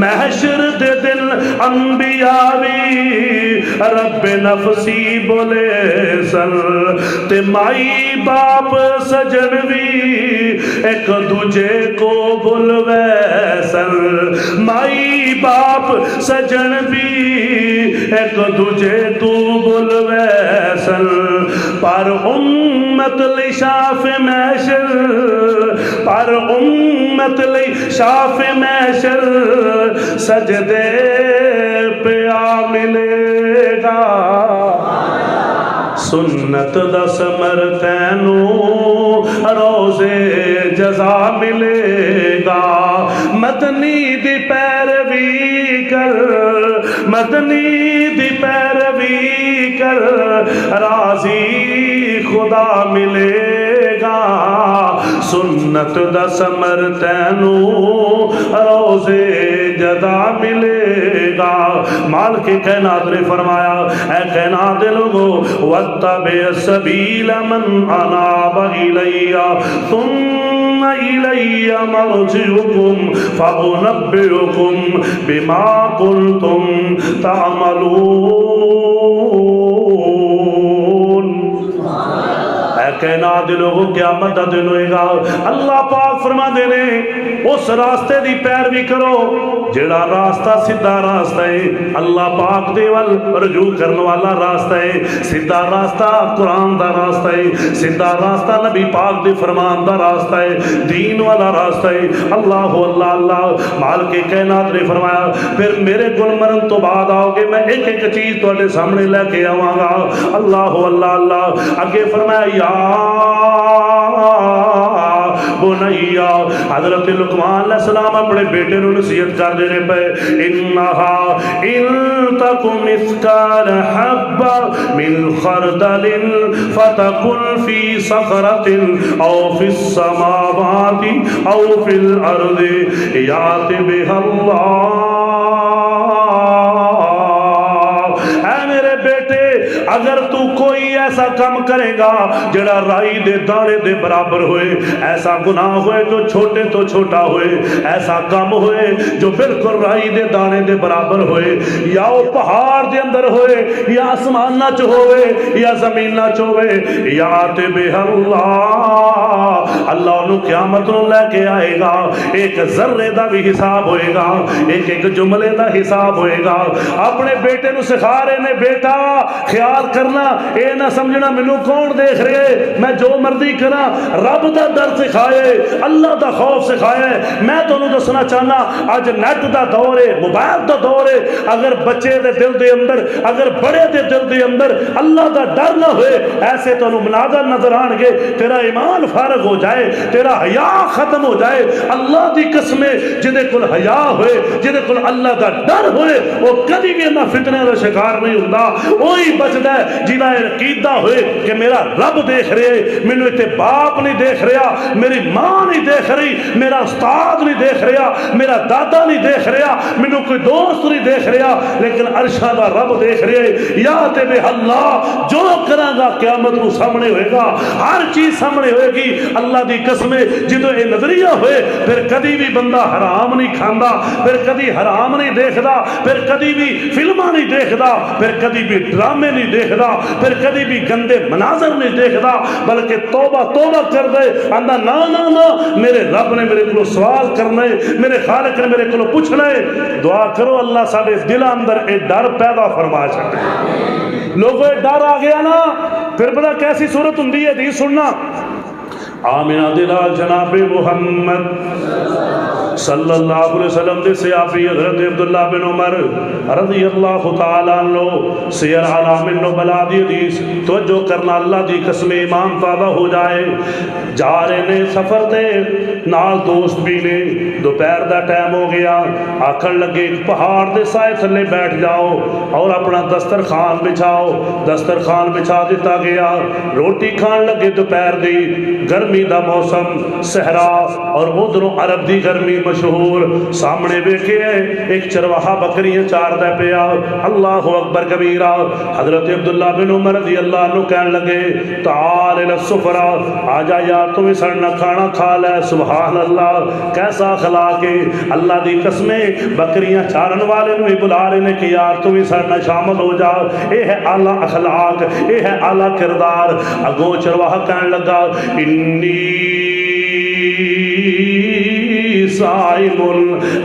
محشر دے دن انبیاء وی رب نفسی بولے سن. تے مائی باپ سجن بھی ایک دوجے کو بلوے فیصل مائی باپ سجن بھی ایک دجے تو بل ویسل پر امت لی شاف محشر پر امت لی شاف محشر سجدے پہ آ ملے گا سنت دا ثمر تینوں روزے جزا ملے گا مدنی دی پیروی کر مدنی دی پیروی کر راضی خدا ملے گا سنت دا ثمر تینوں روزے جزا ملے گا مالک کائنات نے فرمایا اے کائنات دے لوگو واتبع سبیل من اناب الی ثم الی مرجعکم فانبئکم بما کنتم تعملون کائنات دے لوگوں قیامت دا دن ہوئے گا اللہ پاک فرما دے نے اس راستے دی پیروی کرو جڑا راستہ سیدھا راستہ ہے اللہ پاک دے ول رجوع کرنے والا راستہ ہے سیدھا راستہ قرآن دا راستہ ہے سیدھا راستہ نبی پاک دے فرمان دا راستہ ہے دین والا راستہ ہے اللہ اللہ اللہ مالک کائنات نے فرمایا پھر میرے گل مرن تو بعد آؤ گے میں ایک ایک چیز تواڈے سامنے لے کے آواں گا اللہ اللہ اللہ اگے فرمایا یا بنیا حضرت لقمان علیہ السلام اپنے بیٹے نو نصیحت کر دے پے انہا ان تک مثقال حبہ من خردل فتکن فی صخرۃ او فی السماوات او فی الارض یات بها اللہ اے میرے بیٹے اگر تو کوئی ایسا کام کرے گا جڑا رائی دے دانے دے برابر ہوئے ایسا گناہ ہوئے جو چھوٹے تو چھوٹا ہوئے ایسا کام ہوئے جو بالکل رائی دے دانے دے برابر ہوئے یا وہ پہاڑ دے اندر ہوئے یا آسمان نہ ہوئے یا زمین نہ ہوئے یا بے اللہ اللہ انہوں قیامت نو لے کے آئے گا ایک ذرے دا بھی حساب ہوئے گا ایک ایک جملے دا حساب ہوئے گا اپنے بیٹے نو سکھا رہے نے بیٹا خیال کرنا اے نہ سمجھنا مینوں کون دیکھ رہے میں جو مرضی کرا رب دا ڈر سکھائے اللہ دا خوف سکھائے میں تانوں دسنا چاہنا اج نیٹ دا دور ہے موبائل دا دور ہے اگر بچے دے دل دے اندر اگر بڑے دے دل دے اندر اللہ دا ڈر نہ ہوئے ایسے تانوں مناظر نظر آن گے تیرا ایمان فارغ ہو جائے تیرا حیا ختم ہو جائے اللہ دی قسم جدے کول حیا ہوئے جدے کول اللہ دا ڈر ہوئے وہ کبھی بھی انہاں فتنے دا شکار نہیں ہوندا وہی بچدا ہے جنہاں عقیدہ ہوئے کہ میرا رب دیکھ رہے مینوں تے باپ نہیں دیکھ رہا میری ماں نہیں دیکھ رہی میرا استاد نہیں دیکھ رہا میرا دادا نہیں دیکھ رہا مینوں کوئی دوست نہیں دیکھ رہا لیکن عرشاں دا رب دیکھ رہے یا تے بے اللہ جو کراں گا قیامت کو سامنے ہوئے گا ہر چیز سامنے ہوئے گی اللہ دی قسم جدوں یہ نظریہ ہوئے پھر کدی بھی بندہ حرام نہیں کھاندا پھر کدی حرام نہیں دیکھدا پھر کدی بھی فلماں نہیں دیکھدا پھر کدی بھی ڈرامے نہیں دیکھدا پھر کدی بھی گندے مناظر نہیں دیکھدا بلکہ توبہ توبہ کر دے آندا نا نا نا میرے رب نے میرے کو سوال کرنا ہے میرے خالق نے میرے کو پوچھنا ہے دعا کرو اللہ ساڈے دل اندر اے ڈر پیدا فرما چھڈے لوگوں اے ڈر آ گیا نا پھر پتہ کیسی صورت ہوندی ہے حدیث سننا آمنہ دلال جناب محمد صلی اللہ علیہ وسلم دے صحابی حضرت عبداللہ بن عمر رضی اللہ تعالیٰ عنہ سیر علام النبلاء دی حدیث توجہ کرنا اللہ دی قسم امام تازہ ہو جائے جا رہے نے سفر تے نال دوست بھی نے دوپہر دا ٹائم ہو گیا آکھن لگے ایک پہاڑ دے سائے تھلے بیٹھ جاؤ اور اپنا دسترخوان بچھاؤ دسترخوان بچھا دیتا گیا روٹی کھان لگے دوپہر دی گرمی دا موسم صحرا اور ادھروں عرب دی گرمی مشہور سامنے بیٹھے ایک چرواہا بکریاں چار دے پیا اللہ اکبر کبیرہ حضرت عبداللہ بن عمر رضی اللہ عنہ کہنے لگے تعال الى السفرہ آجا یار تمہیں سڑنا کھانا کھا لے سبحان اللہ کیسا اخلاق ہے اللہ دی قسمیں بکریاں چارن والے نویں بلا رہے نے کہ یار تمہیں سڑنا شامل ہو جا اے ہے اعلیٰ اخلاق اے ہے اعلیٰ کردار اگوں چرواہا کہنے لگا انی صائم،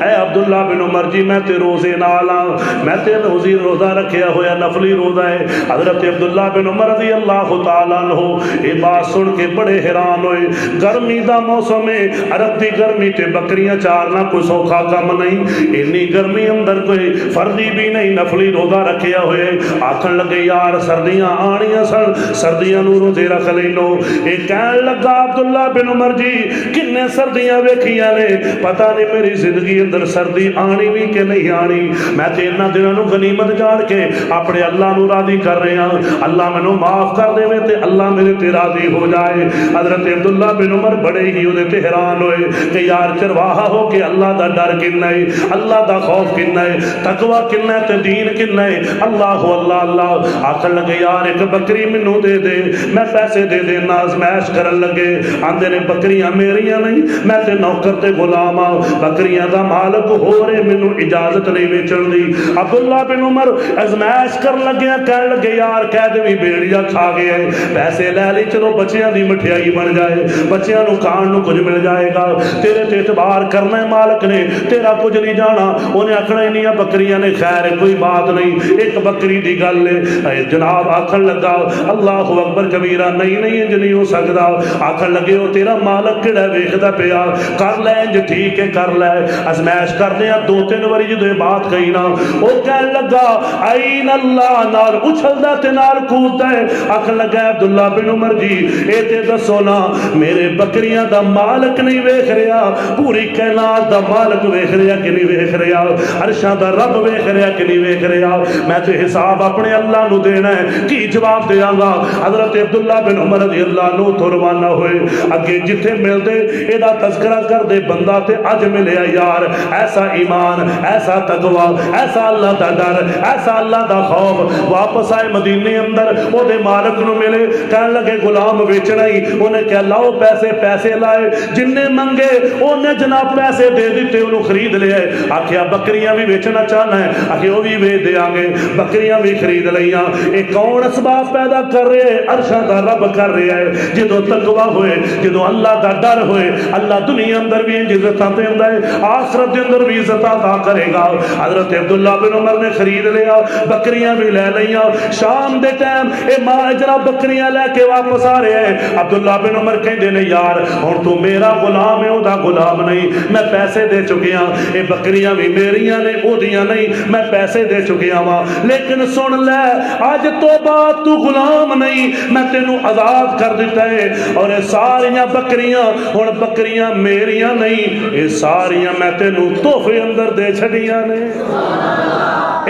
اے عبداللہ بن عمر جی میں تے روزے نال ہاں، میں تے روزہ رکھیا ہویا نفلی روزہ ہے۔ حضرت عبداللہ بن عمر رضی اللہ تعالیٰ عنہ یہ بات سن کے بڑے حیران ہوئے۔ گرمی دا موسم ہے، عرب دی گرمی تے بکریاں چارنا کوئی سوکھا کم نہیں، اتنی گرمی اندر کوئی فرضی بھی نہیں نفلی روزہ رکھیا ہوئے۔ آکھن لگے یار سردیاں آنیاں سن، سردیاں نو روزے رکھ لینو۔ یہ کہن لگا عبداللہ بن عمر جی کنے سردیاں ویکھیاں نے، پتہ نہیں میری زندگی اندر سردی آنی بھی کہ نہیں آنی، میں تے انہاں دناں نو غنیمت جان کے اپنے اللہ نو راضی کر رہے ہیں، اللہ مینوں معاف کر دے تے اللہ میرے تے راضی ہو جائے۔ حضرت عبداللہ بن عمر بڑے ہی اودے تے حیران ہوئے کہ یار چرواہا ہو کے اللہ دا ڈر کنا ہے، اللہ دا خوف کنا ہے، تقوی کنا ہے تے دین کنا ہے، اللہ اللہ اللہ۔ آکھن لگے یار ایک بکری مینوں دے دے، میں پیسے دے دے نازمائش کرن لگے، آندے نے بکریاں میریاں نہیں، میں تے نوکر تے غلام ہاں، بکریاں دا مالک ہو رہے مینوں اجازت نہیں بیچن دی۔ عبداللہ بن عمر ازمائش کر لگے، کہن لگے یار قید بھی بیڑیا کھا گیا ہے، پیسے لے لی چلو بچیاں دی مٹھیائی بن جائے، بچیاں نو کھان نو کچھ مل جائے گا، تیرے تے اعتبار کرنا ہے مالک نے، تیرا کچھ نہیں جانا۔ انہیں آکھنا ہی نہیں بکریاں نے، خیر کوئی بات نہیں، ایک بکری دی گل ہے۔ جناب آکھن لگا اللہ اکبر کبیرہ، نہیں نہیں انج نہیں ہو سکتا۔ آکھن لگے وہ تیرا مالک کہڑا ویکھدا پیا، کر لے انج ٹھیک ہے کر لے، ازمائش کرنے دو تین واری جدو یہ بات کہی نا، وہ کہن لگا این اللہ، نال اچھلدا تے نال کوددا ہے۔ آکھن لگا عبداللہ بن عمر جی اے تے دسو نا میرے بکریاں دا مالک نہیں ویکھ رہا، پوری کائنات دا مالک ویکھ رہا کہ نہیں ویکھ رہا، عرشاں دا رب ویکھ رہا کہ نہیں ویکھ رہا، میں تے حساب اپنے اللہ نو دینا ہے، کی جواب دیاں گا۔ حضرت عبداللہ بن عمر رضی اللہ عنہ تو روانہ ہوئے، اگے جتھے ملدے اے دا تذکرہ کر دے بندہ تے اج ملیا یار، ایسا ایمان، ایسا تقوی، ایسا اللہ دا ڈر، ایسا اللہ دا خوف۔ واپس آئے مدینے اندر، وہ دے مالک نو ملے، کہنے لگے غلام بیچنا ہی، انہیں کہا لاؤ پیسے، پیسے لائے، جن نے منگے انہیں جناب پیسے دے دیتے، انہوں خرید لے آئے۔ آکھیا بکریاں بھی بیچنا چاہنا ہے، آکھیا وہ بھی بیچ دے آگے، بکریاں بھی خرید لیاں۔ ایک کون اسباب پیدا کر رہے ہیں؟ عرشاں دا رب کر رہے ہیں۔ جدو تقوی ہوئے، جدو اللہ دا ڈر ہوئے، اللہ دنیا اندر بھی عزتاں دیندا ہے، آخرت دے اندر بھی عزت عطا کرے گا۔ حضرت عبداللہ بن عمر نے خرید لیا، بکریاں بھی لے لیا۔ شام دے ٹائم اے ماجرا بکریاں لے کے واپس آ رہے ہیں۔ عبداللہ بن عمر کہندے نے یار ہن تو میرا غلام ہے، او دا غلام نہیں، میں پیسے دے چکے ہاں، اے بکریاں بھی میریاں نے، او دیاں نہیں، میں پیسے دے چکے ہاں، لیکن سن لے اج تو بعد تو غلام نہیں، میں تینوں آزاد کر دیتا ہے، اور اے ساریاں بکریاں ہن بکریاں میریاں نہیں، اے ساریاں میں تینوں تحفے اندر دے چھڑیاں نے۔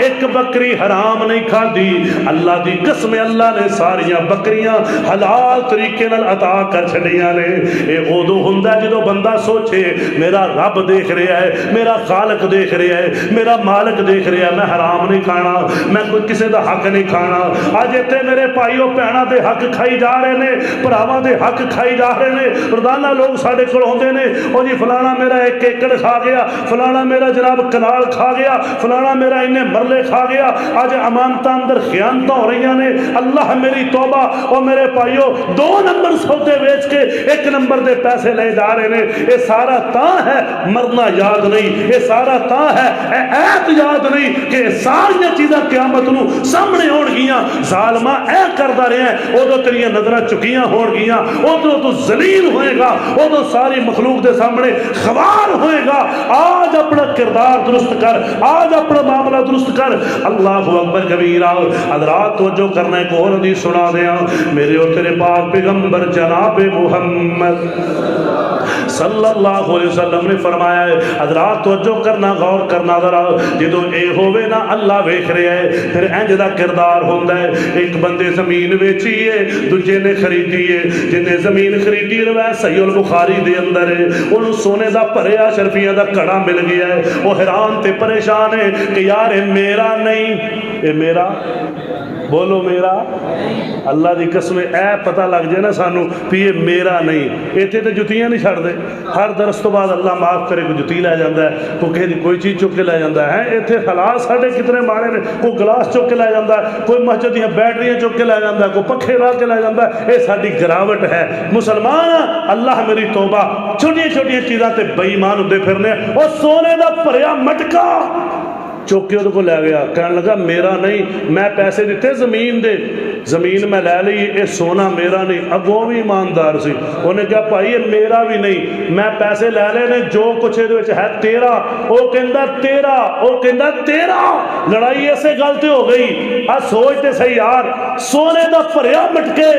ایک بکری حرام نہیں کھا دی، اللہ دی قسم اللہ نے ساریاں بکریاں حلال طریقے نال عطا کر چھڑیاں نے۔ اے ادو ہوندا جدو بندہ سوچے میرا رب دیکھ رہا ہے، میرا خالق دیکھ رہا ہے، میرا مالک دیکھ رہا ہے، میں حرام نہیں کھانا، میں کوئی کسی دا حق نہیں کھانا۔ اج ایتھے میرے بھائیو بہناں دے حق کھائی جا رہے نے، بھراواں دے حق کھائی جا رہے نے۔ روزانہ لوگ ساڈے کول ہوندے نے، او جی فلانا میرا 1 ایکڑ کھا گیا، فلانا میرا جناب کنال کھا گیا، فلانا میرا انہیں مرلے کھا گیا۔ آج امانتاں اندر خیانتاں ہو رہی نے، اللہ میری توبہ، او میرے بھائیو 2 نمبر سودے بیچ کے 1 نمبر دے پیسے لے جا رہے نے۔ اے سارا تاں ہے مرنا یاد نہیں، اے سارا تاں ہے اے ایت یاد نہیں کہ ساری چیزاں قیامت نو سامنے ہون گیاں۔ ظالماں اے کردا رہے ہیں، ادو تیریاں نظراں چکیاں ہون گیاں، ادو تو ذلیل ہوئے گا، ادو ساری مخلوق دے سامنے خوار ہوئے گا۔ آج اپنا کردار درست کر، آج اپنا معاملہ درست کر۔ اللہ اکبر کبیرہ۔ حضرات توجہ کرنا ہے، ایک اور حدیث سنا دیا میرے اور تیرے پاک پیغمبر جناب محمد صلی اللہ علیہ وسلم نے فرمایا ہے، حضرات توجہ کرنا، غور کرنا ذرا، جدو اے ہوئے نا اللہ ویکھ رہا ہے، پھر انج دا کردار ہوندا ہے۔ ایک بندے زمین ویچی ہے، دوجے نے خریدی ہے، جن نے زمین خریدی روایت صحیح البخاری دے اندر ہے، انہوں سونے دا بھریا شرفیاں دا کڑا مل گیا ہے، وہ حیران تے پریشان ہے کہ یار میرا نہیں، اے میرا بولو میرا، اللہ دی قسم اے پتہ لگ جائے نا سانو بھی یہ میرا نہیں، ایتھے تے جتیاں نہیں چھڑ دے، ہر درس تو بعد اللہ معاف کرے کوئی جتی لے جاندہ ہے، کوئی کہے دی کوئی چیز چک کے لے جاندہ ہے، ایتھے حالات ساڑھے کتنے مارے نے، کوئی گلاس چک کے لے جاندہ ہے، کوئی مسجد دیاں بیٹریاں چک کے لے جاندہ ہے، کوئی پکھے لا کے لے جاندہ ہے، اے ساڑھی گراوٹ ہے مسلمان، اللہ میری توبہ، چھوٹی چھوٹی چیزاں تے بے ایمان ہوندے پھرنے، اور سونے دا بھریا مٹکا چوک کے وہ لے گیا، کہنے لگا میرا نہیں، میں پیسے دیتے زمین دے، زمین میں لے لی، یہ سونا میرا نہیں، اب وہ بھی ایماندار سی، انہوں نے کہا بھائی یہ میرا بھی نہیں، میں پیسے لے لے نے، جو کچھ ہے تیرا، وہ کہندا تیرا، وہ کہندا تیرا، لڑائی ایسے غلطی ہو گئی، سوچتے صحیح یار، سونے دا بھریا مٹکے،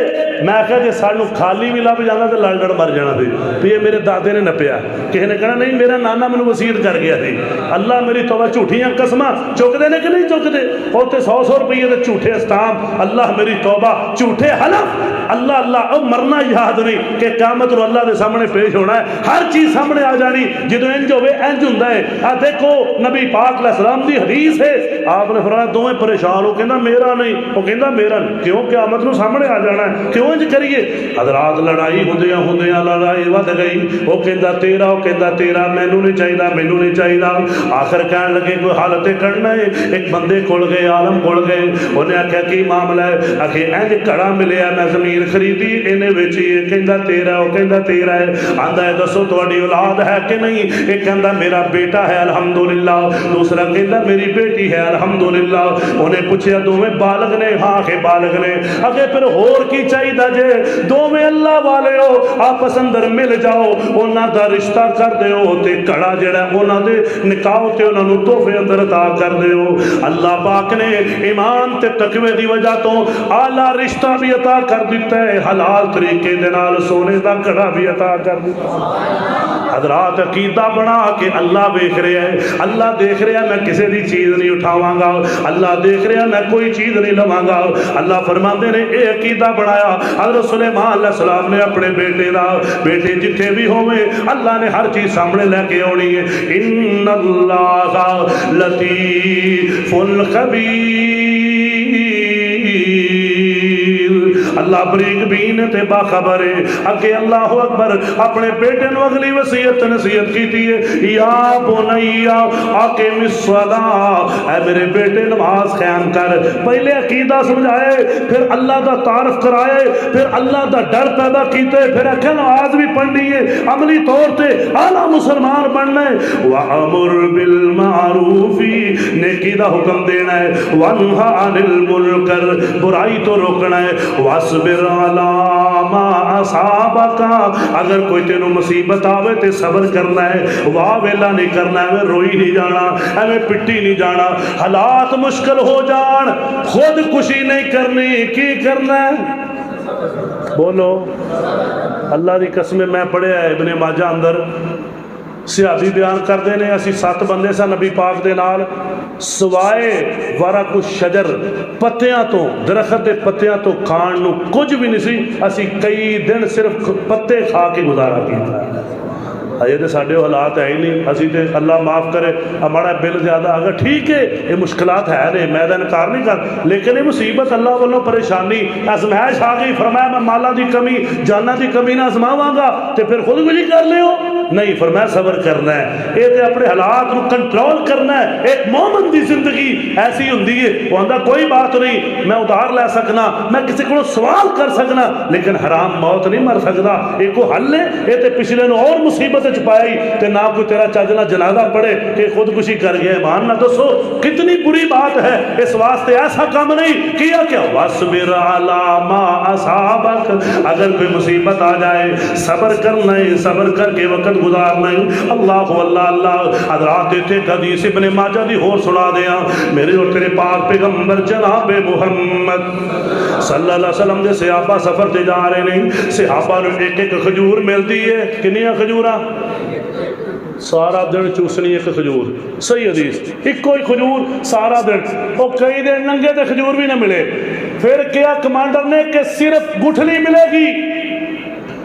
میں کہا جی سانو خالی بھی لب جانا تو لڑ لڑ مر جانا تھی، تو یہ میرے دادے نے نپیا، کسی نے کہنا نہیں میرا نانا مجھے وصیت کر گیا تھی، اللہ میری توبہ، جھوٹیاں قسماں چک دے نے کہ نہیں چک دے، اور تے 100 روپیے دے جھوٹے استام، اللہ میری توبہ، جھوٹے حلف، اللہ اللہ، او مرنا یاد نہیں کہ قیامت رو اللہ دے سامنے پیش ہونا ہے، ہر چیز سامنے آ جانی، جدو انج ہوئے انج ہوندا ہے، دیکھو نبی پاک علیہ السلام دی حدیث ہے، آپ نے فرمایا دوویں پریشان ہو، کہندا میرا نہیں، وہ کہندا میرا نہیں، کیوں قیامت نو سامنے آ جانا ہے، کیوں انج کریے، حضرات لڑائی ہوندیاں لڑائی ود گئی، وہ کہندا تیرا، وہ کہندا تیرا، مینوں نہیں چاہیدا، مینوں نہیں چاہیدا، آخر کہن لگے کوئی حالت کرنا ہے، ایک بندے کھل گئے، عالم کھل گئے، انہیں آکھیا کی معاملہ ہے، آکھے انج کڑا ملیا، میں زمین خریدی، انہیں ویچی، یہ کہندا تیرا، وہ کہندا تیرا ہے، آندا ہے دسو تہاڈی اولاد ہے کہ نہیں، ایک کہندا میرا بیٹا ہے الحمدللہ، دوسرا کہندا میری بیٹی ہے الحمدللہ، انہیں پوچھیا دوویں بالغ نے، ہاں کہ بالغ نے، اگے پھر ہور کی چاہیدا جے، دوویں اللہ والے ہو، آپس اندر مل جاؤ، انہاں دا رشتہ کر دیو، تے کڑا جڑا انہاں دے نکاح تے انہاں نوں تحفے اندر عطا کر دیو، اللہ پاک نے ایمان تے تقوی دی وجہ تو اعلی رشتہ بھی عطا کر دیتا ہے، حلال طریقے دے نال سونے دا کڑا بھی عطا کر دیتا ہے۔ حضرات عقیدہ بنا کہ اللہ دیکھ رہا ہے، اللہ دیکھ رہا ہے، میں کسی دی چیز نہیں اٹھاواں گا، اللہ دیکھ رہا ہے میں کوئی چیز نہیں لواں گا، اللہ فرماندے نے اے عقیدہ بنایا، حضرت سلیمان علیہ السلام نے اپنے بیٹے دا، بیٹے جتھے بھی ہوئے اللہ نے ہر چیز سامنے لے کے آنی ہے، ان اللہ لطیف خبیر، اللہ بریک بین تے باخبر ہے، اگے اللہ اکبر، اپنے بیٹے نو اگلی وصیت نصیحت کیتی ہے، یا بنیا اقم الصلاۃ، اے میرے بیٹے نماز قائم کر، پہلے عقیدہ سمجھائے، پھر اللہ دا تعارف کرائے، پھر اللہ دا ڈر پیدا کیتے، پھر اکھے نماز بھی پڑھنی ہے، عملی طور تے اعلیٰ مسلمان بننا ہے، وَأَمُرْ بِالْمَعْرُوفِ، نیکی دا حکم دینا ہے، وَانْهَ عَنِ الْمُنْکَرِ، برائی تو روکنا ہے، وَاصْبِرْ عَلَىٰ مَا أَصَابَكَ، اگر کوئی تینوں مصیبت آوے تے صبر کرنا ہے، واہ ویلا نہیں کرنا ہے، روئی نہیں جانا، ہمیں پٹی نہیں جانا، حالات مشکل ہو جان خود کشی نہیں کرنی، کی کرنا ہے، بولو اللہ دی قسم، میں پڑھیا ہے ابن ماجہ اندر، صحابی بیان کردے نے، اسی 7 بندے سا نبی پاک دے نال، سوائے ورق الشجر، پتیاں تو، درخت دے پتیاں تو کھان نو کچھ بھی نہیں سی، اسی کئی دن صرف پتے کھا کے گزارا کیتا ہے، یہ تو ساڈے حالات ہے ہی نہیں، اسی تے اللہ معاف کرے ہمارا بل زیادہ اگر ٹھیک ہے، یہ مشکلات ہے نے، میں دا انکار نہیں کر، لیکن یہ مصیبت اللہ والوں پریشانی ازمائش آ گئی، فرمایا میں مالا دی کمی جانا دی کمی نہ ازماواں گا تے پھر خود بھی کر لیو، نہیں فرمایا صبر کرنا ہے، یہ تے اپنے حالات کو کنٹرول کرنا ہے، ایک مومن دی زندگی ایسی ہوندی ہے، وہ آندا کوئی بات نہیں، میں ادھار لے سکنا، میں کسی کو سوال کر سکنا، لیکن حرام موت نہیں مر سکتا، ایک کو حل ہے، یہ تے پچھلے نو اور مصیبت چھپائی تے نہ کوئی تیرا چاجنا جنازہ پڑے کہ خودکشی کر گیا، ایمان نہ دسو کتنی بری بات ہے، اس واسطے ایسا کام نہیں کیا کیا، وَاصْبِرْ عَلَىٰ مَا أَصَابَكَ، اگر کوئی مصیبت آ جائے صبر کرنا ہے، صبر کر کے وقت گزارنا ہے، اللہ اللہ اللہ، حضرات تھے حدیث ابن ماجہ دی ہور سنا دیا، میرے اور تیرے پاک پیغمبر جناب محمد صلی اللہ علیہ وسلم دے صحابہ سفر تے جا رہے ہیں، صحابہ نو ایک ایک کھجور ملتی ہے، کنیاں کھجوراں، سارا دن چوسنی ایک کھجور، صحیح حدیث، ایک کوئی کھجور سارا دن، وہ کئی دن ننگے تے کھجور بھی نہ ملے، پھر کیا کمانڈر نے کہ صرف گٹھلی ملے گی،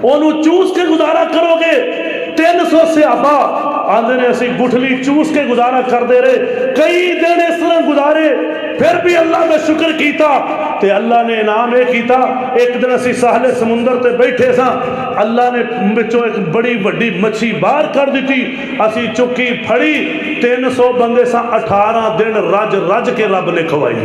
انہوں چوس کے گزارا کرو گے، 300 صحابہ آندے نے اسی گٹھلی چوس کے گزارا کر دے رہے، کئی دن اس طرح گزارے، پھر بھی اللہ نے شکر کیتا تے اللہ نے انعام یہ کیتا۔ ایک دن اسی ساحل سمندر تے بیٹھے سا، اللہ نے بچوں ایک بڑی وڈی مچھی باہر کر دیتی، اسی چکی پھڑی، 300 بندے سا 18 دن رج رج کے رب نے کھوائی۔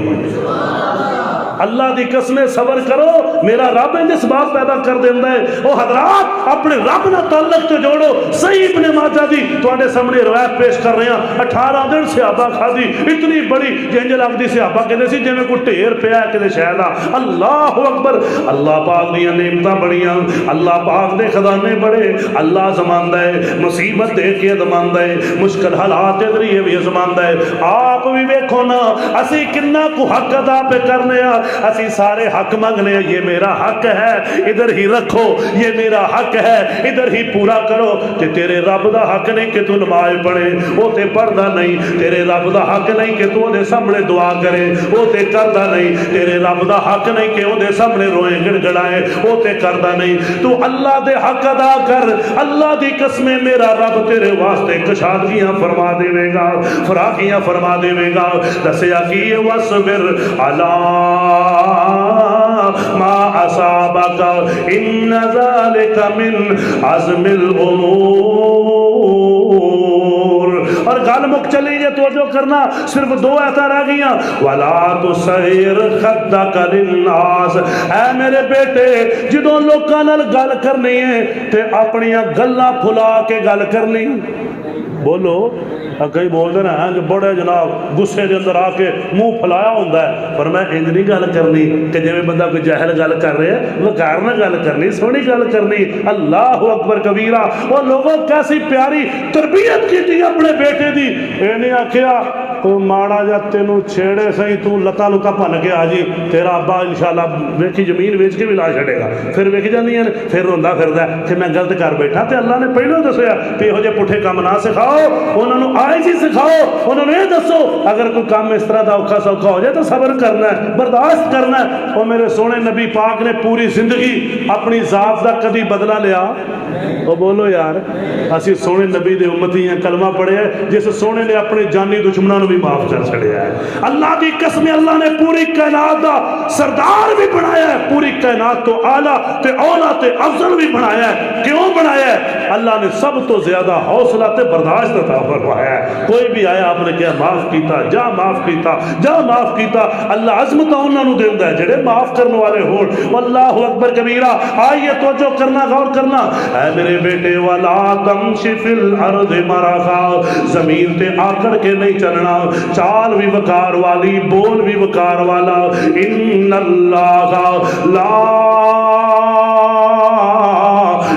اللہ دی قسمیں صبر کرو، میرا رب ان اسباب پیدا کر دیندہ ہے۔ او حضرات اپنے رب نہ تعلق تو جوڑو۔ صحیح ابن ماجہ دی تواڈے سامنے روایت پیش کر رہے ہیں، 18 دن صحابہ کھادی، اتنی بڑی جنج لگدی صحابہ کہندے سی جویں کوئی ڈھیر پیا کتے شے دا۔ اللہ اکبر، اللہ پاک دی نعمتاں بڑیاں، اللہ پاک دے خزانے بڑے، اللہ زماندا ہے مصیبت دے کے زماندا ہے، مشکل حالات دے ذریعے بھی زماندا ہے۔ آپ بھی ویکھو نا اسی کنا کو حق ادا پہ کرنے آ، اسی سارے حق مانگنے، یہ میرا حق ہے ادھر ہی رکھو، یہ میرا حق ہے ادھر ہی پورا کرو۔ تے تیرے رب دا حق نہیں کہ تو نماز پڑھے، وہ تے پڑھدا نہیں۔ تیرے رب دا حق نہیں کہ تو دے سامنے دعا کرے، وہ تے کردا نہیں۔ تیرے رب دا حق نہیں کہ وہ دے سامنے روئے گڑ گڑائے، وہ تے کردا نہیں۔ تو اللہ دے حق ادا کر، اللہ دی قسمیں میرا رب تیرے واسطے کشادگیاں فرما دے گا، فراخیاں فرما دے گا۔ دسیا کہ وصبر علی ما اصابک ان ذلک من عزم الامور۔ اور گل مک چلی جے توجہ کرنا، صرف 2 آیتاں رہ گئیاں۔ ولا تسعر خدک للناس، اے میرے بیٹے جدوں لوکاں نال گل کرنی ہے تے اپنیاں گلاں پھلا کے گل کرنی۔ بولو کئی بول دے ہیں جو بڑے جناب غصے دے اندر آ کے منہ پھلایا ہوتا ہے، پر میں انج نہیں گل کرنی کہ جویں بندہ کوئی جاہل گل کر رہے ہیں، وہ کار نہ گل کرنی، سونی گل کرنی۔ اللہ اکبر کبیرہ۔ وہ لوگوں کیسی پیاری تربیت کی تھی اپنے بیٹے دی، اے نہیں آکھیا کوئی ماڑا جا تینوں چھیڑے سہی تو لتا لتا بھن کے آ جی، تیرا ابا انشاءاللہ ویکھی زمین ویچ کے بھی لا چھڑے گا۔ پھر ویکھ جاندیاں نے، پھر روندا پھردا ہے کہ میں غلط کر بیٹھا۔ تے اللہ نے پہلو دسیا کہ یہو جے پٹھے کام نہ سکھاؤ، انہوں نے آئے جی سکھاؤ، انہوں نے یہ دسو اگر کوئی کام اس طرح دا اوکھا سوکھا ہو جائے تو صبر کرنا ہے، برداشت کرنا ہے۔ اور میرے سونے نبی پاک نے پوری زندگی اپنی ذات دا کدی بدلہ لیا؟ او بولو یار، اسی سونے نبی دے امتی ہیں، کلمہ پڑھے ہیں جس سونے نے اپنے جانی دشمنوں بھی معاف کر چھڑیا ہے۔ اللہ دی قسم، اللہ نے پوری کائنات دا سردار بھی بنایا ہے، پوری کائنات تو اعلیٰ تے اولا تے افضل بھی بنایا ہے۔ کیوں بنایا ہے؟ اللہ نے سب تو زیادہ حوصلہ تے برداشت عطا فرمایا ہے۔ کوئی بھی آیا آپ نے کیا معاف کیتا، جا معاف کیتا، جا معاف کیتا۔ اللہ عظمت انہاں نوں دیندا ہے جڑے معاف کرنے والے ہون۔ واللہ اکبر کبیرہ۔ آئیے توجہ کرنا، غور کرنا۔ اے میرے بیٹے ولا تمشی فی الارض مرحا، زمین تے آکڑ کے نہیں چلنا، چال بھی وقار والی، بول بھی وقار والا۔ ان اللہ لا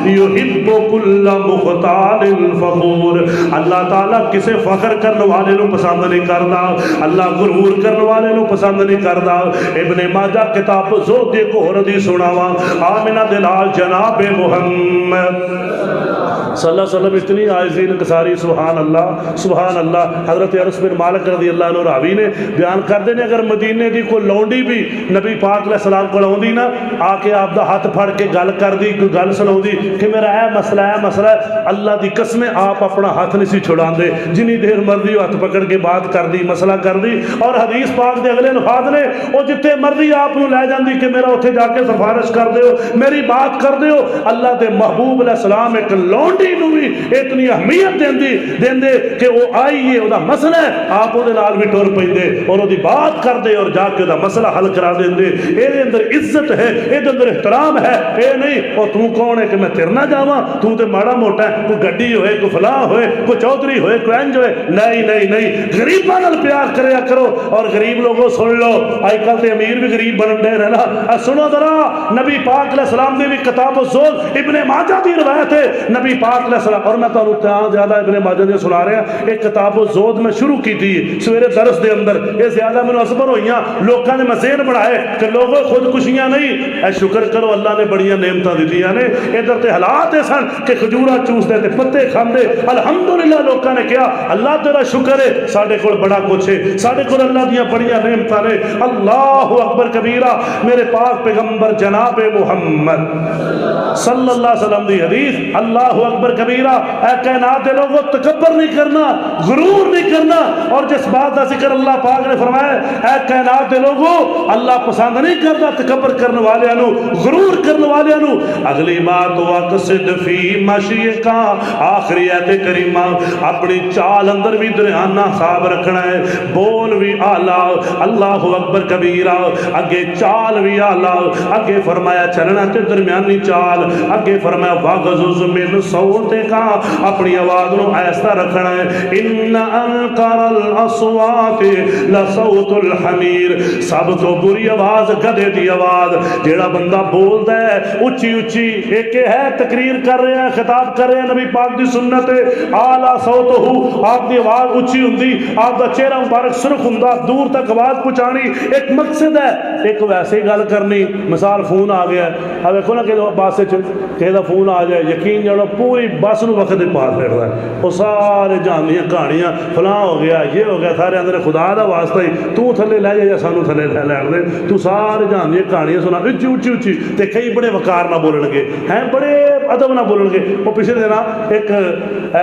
یحب کل مختال فخور، اللہ تعالیٰ کسے فخر کرنے والے نو پسند نہیں کردا، اللہ غرور کرنے والے نو پسند نہیں کردا۔ ابن ماجہ کتاب زہد کو حدیث سناواں، آمنہ دلال جناب محمد صلی اللہ علیہ وسلم اتنی عاجزی انکساری، سبحان اللہ سبحان اللہ۔ حضرت انس بن مالک رضی اللہ عنہ راوی نے بیان کردے نے اگر مدینے دی کوئی لونڈی بھی نبی پاک علیہ السلام کو آوندی نا، آ کے آپ دا ہاتھ پھڑ کے گل کر دی، کوئی گل سناؤندی کہ میرا اے مسئلہ ہے، اللہ دی قسمیں آپ اپنا ہاتھ نہیں سی چھڑاندے، جنی دیر مرضی ہاتھ پکڑ کے بات کر دی، مسئلہ کر دی۔ اور حدیث پاک دے اگلے الفاظ نے او جتے مرضی آپ نو لے جاندی کہ میرا اتھے جا کے سفارش کر دیو، میری بات کر دیو۔ اللہ دے محبوب علیہ السلام ایک لونڈی نو بھی اتنی اہمیت دیندے کہ وہ آئیے او دا مسئلہ ہے، آپ او دے نال بھی ٹر پیندے اور او دی بات کر دے اور جا کے او دا مسئلہ حل کرا دیندے۔ اے دے اندر عزت ہے، اے دے اندر احترام ہے۔ اے نہیں او تو کون ہے کہ میں تیرے نہ جاواں، تو تے ماڑا موٹا ہے، کوئی گڈی ہوئے، کوئی فلاں ہوئے، کوئی چودھری ہوئے، کوئی انج ہوئے۔ نہیں نہیں نہیں، غریباں نال پیار کریا کرو۔ اور غریب لوگوں سن لو، آج کل تے امیر بھی غریب بنن دے رہے نا۔ سنو ذرا، نبی پاک علیہ السلام دی بھی کتاب الزہد ابن ماجہ دی روایت ہے، نبی پاک علیہ السلام، اور میں تو اتنا زیادہ ابن ماجہ دی سنا رہا ہوں، ایک کتاب الزہد میں شروع کی تھی سویرے درس دے اندر، یہ زیادہ میں اصبر ہوئیاں لوگوں نے مزین بڑھائے کہ لوگوں خودکشیاں نہیں، اے شکر کرو اللہ نے بڑیاں نعمتاں دیتیاں نے۔ ادھر تے حالات سن کہ کھجورا چوستے تے پتے کھاندے الحمدللہ لوکاں نے کہا اللہ تیرا شکر ہے ساڈے کول بڑا کچھ ہے ساڈے کول اللہ دیاں بڑیاں نعمتاں نے اللہ اکبر کبیرہ میرے پاک پیغمبر جناب محمد صلی اللہ علیہ وسلم دی حدیث اللہ اکبر کبیرہ اے کائنات دے لوگوں تکبر نہیں کرنا غرور نہیں کرنا اور جس بات کا ذکر اللہ پاک نے فرمایا اے کائنات دے لوگوں اللہ پسند نہیں کرتا تکبر کرنے والے نو غرور کرنے والے نو اگلی بات وقصد فی مشی کا آخری ایت کریمہ اپنی چال اندر بھی درمیانہ حساب رکھنا ہے بول بھی اعلیٰ اللہ اکبر کبیرہ اگے چال بھی اعلیٰ اگے فرمایا چلنا تے درمیانی چال اگے فرمایا واغضض من صوتک اپنی آواز نو ایسا رکھنا ہے ان انکر الاصوات لصوت الحمیر سب تو بری آواز گدھے دی آواز جیڑا بندہ بولدا ہے اچھی اچھی ایک ہے تقریر کر رہے ہیں خطاب کر رہے ہیں نبی پاک دی سنت اعلیٰ صوتہ آپ دی آواز اچھی ہوندی آپ دا چہرہ مبارک سرخ ہوندا دور تک آواز پہنچانی ایک مقصد ہے ایک ویسے ہی گل کرنی مثال فون آ گیا ہے اب دیکھو نا کہ بس کسی دا فون آ جائے یقین جانا پوری بس نو وقت دے پاس لیٹدا ہے وہ سارے جانیاں کہانیاں فلاں ہو گیا یہ ہو گیا سارے اندر خدا دا واسطہ ہی تو تھلے لے جا یا سانو تھلے لے لین دے تو سارے جانیاں کہانیاں سنا اچھی اچھی اچھی تے کئی بڑے وقار نہ بولن گے ہیں بڑے ادب نہ بولن گے وہ پچھلے دن ایک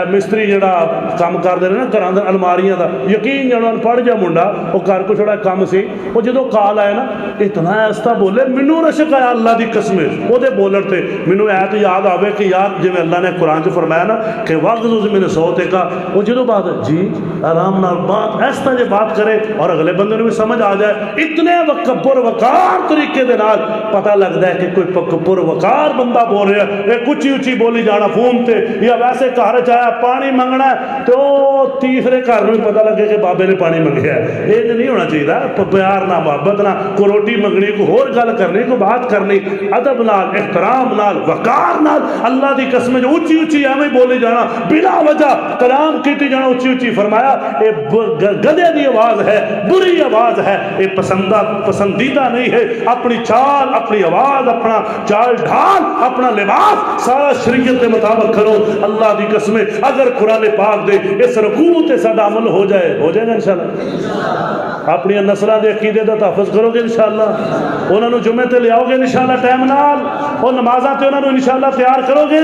مستری جڑا کام کرتے رہے نا گھر اندر الماریاں دا یقین جانا پڑھ جا منڈا وہ گھر کو چھوڑا کام سی وہ جدو کال آیا نا اتنا ایسا بولے مینوں رشک آیا اللہ دی قسم وہ دے بولن تے مینوں ایت یاد آوے کہ یار جویں اللہ نے قرآن چ فرمایا نا کہ واغضض من صوتک وہ جدو بات جی آرام نال بات اس طرح بات کرے اور اگلے بندے نوں بھی سمجھ آ جائے اتنے پر وقار طریقے دے نال پتہ لگدا ہے کہ کوئی پر وقار بندہ بول رہا ہے اچھی اچھی بولی جانا فون تے یا ویسے گھر چ آیا پانی منگنا ہے تو تیسرے گھر نوں پتہ لگے کہ بابے نے پانی منگیا ہے یہ نہیں ہونا چاہیے پیار نہ محبت نہ کوئی روٹی منگنی کوئی ہور گل کرنی کوئی بات کرنی ادب نال احترام نال وقار نال اللہ دی قسم جو اچھی اچھی ایویں بولی جانا بلا وجہ کلام کیتی جانا اچھی اچھی فرمایا یہ گدھے دی آواز ہے بری آواز ہے یہ پسندیدہ نہیں ہے اپنی چال اپنی آواز اپنا چال ڈھال اپنا لباس سارا شریعت کے مطابق کرو اللہ دی قسم اگر قرآن پاک دے اس رکوع تے ساڈا عمل ہو جائے گا انشاءاللہ اپنی نسلاں دے عقیدے دا تحفظ کرو گے انشاءاللہ انہاں نوں جمعے تے لیاؤ گے انشاءاللہ ٹائم نال اور نمازاں تے انہاں نوں انشاءاللہ تیار کرو گے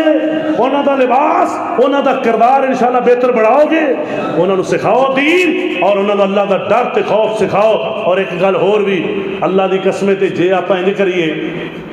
انہاں دا لباس انہاں دا کردار انشاءاللہ بہتر بڑھاؤ گے انہاں نوں سکھاؤ دین اور انہاں دا اللہ دا ڈر تے خوف سکھاؤ اور ایک گل ہور بھی اللہ دی قسم تے جے آپاں انج کریے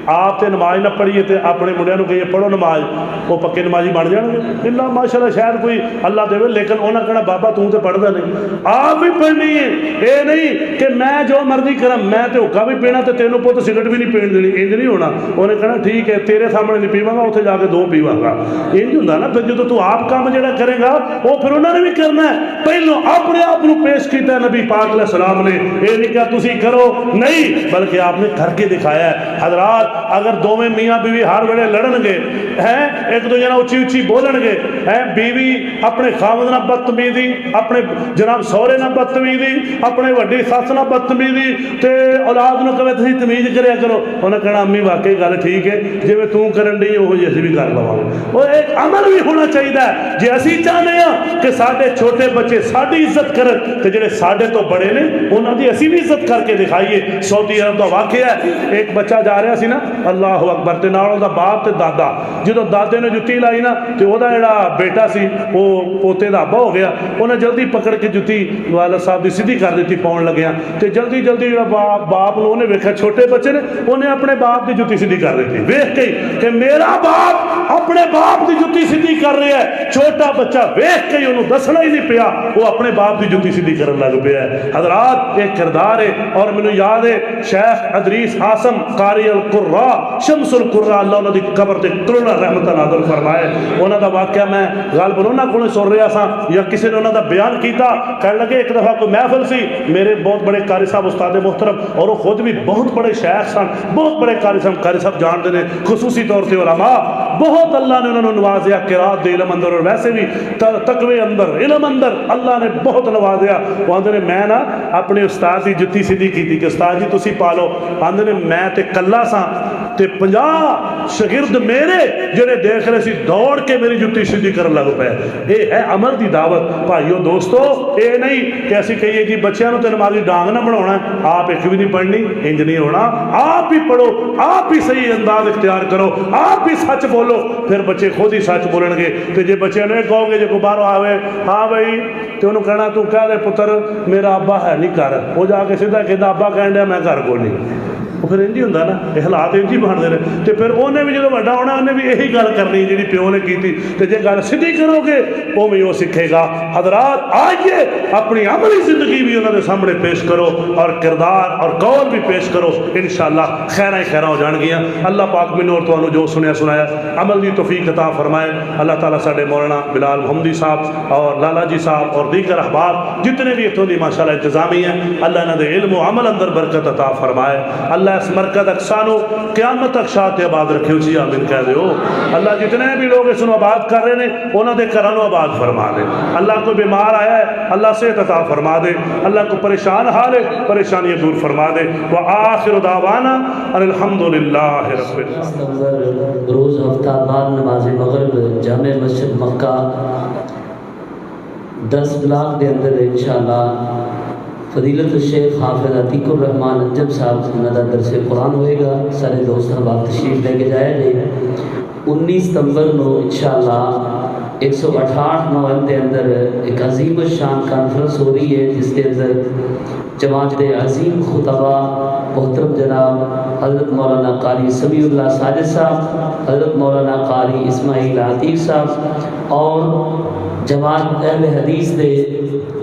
آپ تے نماز نہ پڑھیے تے اپنے منڈیاں نوں کہیے پڑھو نماز وہ پکے نمازی بن جان گے اللہ ماشاءاللہ شاید کوئی اللہ دے لیکن انہاں کہنا بابا تو تے پڑھدا نہیں آپ بھی پڑھنی ہے اے نہیں کہ میں جو مرضی کراں میں تے حکا بھی پینا تے تینوں پوت سگرٹ بھی نہیں پین دینی انج نہیں ہونا انہیں کہنا ٹھیک ہے تیرے سامنے نہیں پیواں گا اوتھے جا کے دو پیواں گا انج ہوندا نا پھر جدوں تو آپ کام جڑا کرے گا وہ پھر انہاں نے بھی کرنا ہے پہلو اپنے آپ نوں پیش کیتا ہے نبی پاک علیہ السلام نے اے نہیں کہ تسی کرو نہیں بلکہ آپ نے کر کے دکھایا ہے حضرات اگر دوویں میاں بیوی ہر ویلے لڑن گے ہیں ایک دوجے نال اچھی اچھی بولن گے ہیں بیوی اپنے خاوند نال بدتمیزی اپنے جناب سہرے نال بدتمیزی اپنے وڈی سس نال بدتمیزی تے اولاد نوں کہے تسی تمیز کریا کرو انہاں کہنا امی واقعی گل ٹھیک ہے جویں تو کرن ڈئی اوہ جی اسی بھی کر لواں اور ایک عمل بھی ہونا چاہیے جے اسی چاہنے ہاں کہ ساڈے چھوٹے بچے ساڈی عزت کرن تے جڑے ساڈے تو بڑے نے انہاں دی اسی بھی عزت کر کے دکھائیے سعودی عرب دا واقعہ ہے ایک بچہ جا رہا سی نا اللہ اکبر تے نال دا باپ تے دادا جدوں دادے نے جُتی لائی نا تے او دا جڑا بیٹا سی او پوتے دا ابا ہو گیا انہیں جلدی پکڑ کے جُتی والد صاحب دی سیدھی کر دیتی پاؤن لگیا تے جلدی جلدی جڑا باپ نوں نے ویکھیا چھوٹے بچے نے انہیں اپنے باپ دی جُتی سیدھی کر دیتی ویکھ کے کہ میرا باپ اپنے باپ دی جُتی سیدھی کر رہا ہے چھوٹا بچہ ویکھ کے انہوں دسنا ہی نہیں پیا وہ اپنے باپ دی جُتی سیدھی کرن لگ پیا ہے حضرات ایک کردار ہے اور مینوں یاد ہے شیخ ادریس عاصم قاری القراء شمس القراء اللہ انہاں دی قبر تے کروڑا رحمت نازل فرمائے انہاں دا واقعہ میں غالباً انہاں کولوں سن رہا سا یا کسی نے انہاں دا بیان کیتا کہنے لگے ایک دفعہ کوئی محفل سی میرے بہت بڑے قاری صاحب استاد محترم اور وہ خود بھی بہت بڑے شیخ سن بہت بڑے قاری صاحب جانتے ہیں خصوصی طور سے علماء بہت اللہ نے انہوں نے نوازیا قرات دے علم اندر اور ویسے بھی تقوی اندر علم اندر اللہ نے بہت نوازیا وہ آندے نے میں نا اپنے استاد دی جُتی سیدھی کیتی کہ استاد جی تسی پالو آندے نے میں تے کلا سا تے 50 شاگرد میرے جڑے دیکھ رہے سی دوڑ کے میری جتی سیدھی کرن لگ پے. یہ ہے عمل دی دعوت. بھائیو دوستو یہ نہیں کہ اسی کہیے جی بچیاں نو تے نمازی ڈانگ نہ بناونا ہے, آپ ایک بھی نہیں پڑھنی, انج نہیں ہونا. آپ ہی پڑھو, آپ ہی صحیح انداز اختیار کرو, آپ ہی سچ بولو, پھر بچے خود ہی سچ بولن گے. تو جے بچے نے کہو گے جے کو باہر آوے ہاں بھائی تو انہوں کہنا تو کہہ دے پتر میرا ابا ہے نہیں گھر, وہ جا کے سیدھا کہتا ابا کہن دیا میں گھر کو نہیں. وہ پھر انج ہی ہوندا نا, یہ حالات انج ہی بنتے ہیں. تو پھر انہیں بھی جب بڑا ہونا انہیں بھی یہی گل کرنی جی پیو نے کی تھی. تو جے گل سیدھی کرو گے وہ بھی وہ سیکھے گا. حضرات آئیے اپنی عملی زندگی بھی انہوں نے سامنے پیش کرو اور کردار اور قول بھی پیش کرو, انشاءاللہ خیریں خیریں ہو جان گیاں. اللہ پاک میں اور تو جو سنیا سنایا عمل دی توفیق عطا فرمائے. اللہ تعالیٰ ساڈے مولانا بلال محمدی صاحب اور لالا جی صاحب اور دیگر احباب جتنے بھی اتوں دی ماشاءاللہ انتظامی ہیں, اللہ انہاں دے علم و عمل اندر برکت عطا فرمائے. اللہ اس مرکز اقسانو قیامت تک شاہ آباد رکھے اچھی آمین کہہ دیو. اللہ جتنے بھی لوگ اس نو آباد کر رہے ہیں انہوں دے گھراں نو آباد فرما دے. اللہ کو بیمار آیا ہے اللہ صحت عطا فرما دے. اللہ کو پریشان حال ہے پریشانیاں دور فرما دے. وآخر دعوانا ان الحمدللہ رب العالمین. روز ہفتہ بعد نماز مغرب جامع مسجد مکہ 10 بلاک دے اندر انشاءاللہ فضیلت الشیخ حافظ عتیق الرحمان انجم صاحب ندا درس قرآن ہوئے گا. سارے دوست احباب تشریف لے کے جائے گے. 19 ستمبر نو انشاءاللہ 168 نومبر کے اندر ایک عظیم الشان کانفرنس ہو رہی ہے جس کے اندر جماعت عظیم خطبہ محترم جناب حضرت مولانا قاری سمیع اللہ ساجد صاحب, حضرت مولانا قاری اسماعیل عتیق صاحب اور جماعت اہل حدیث دے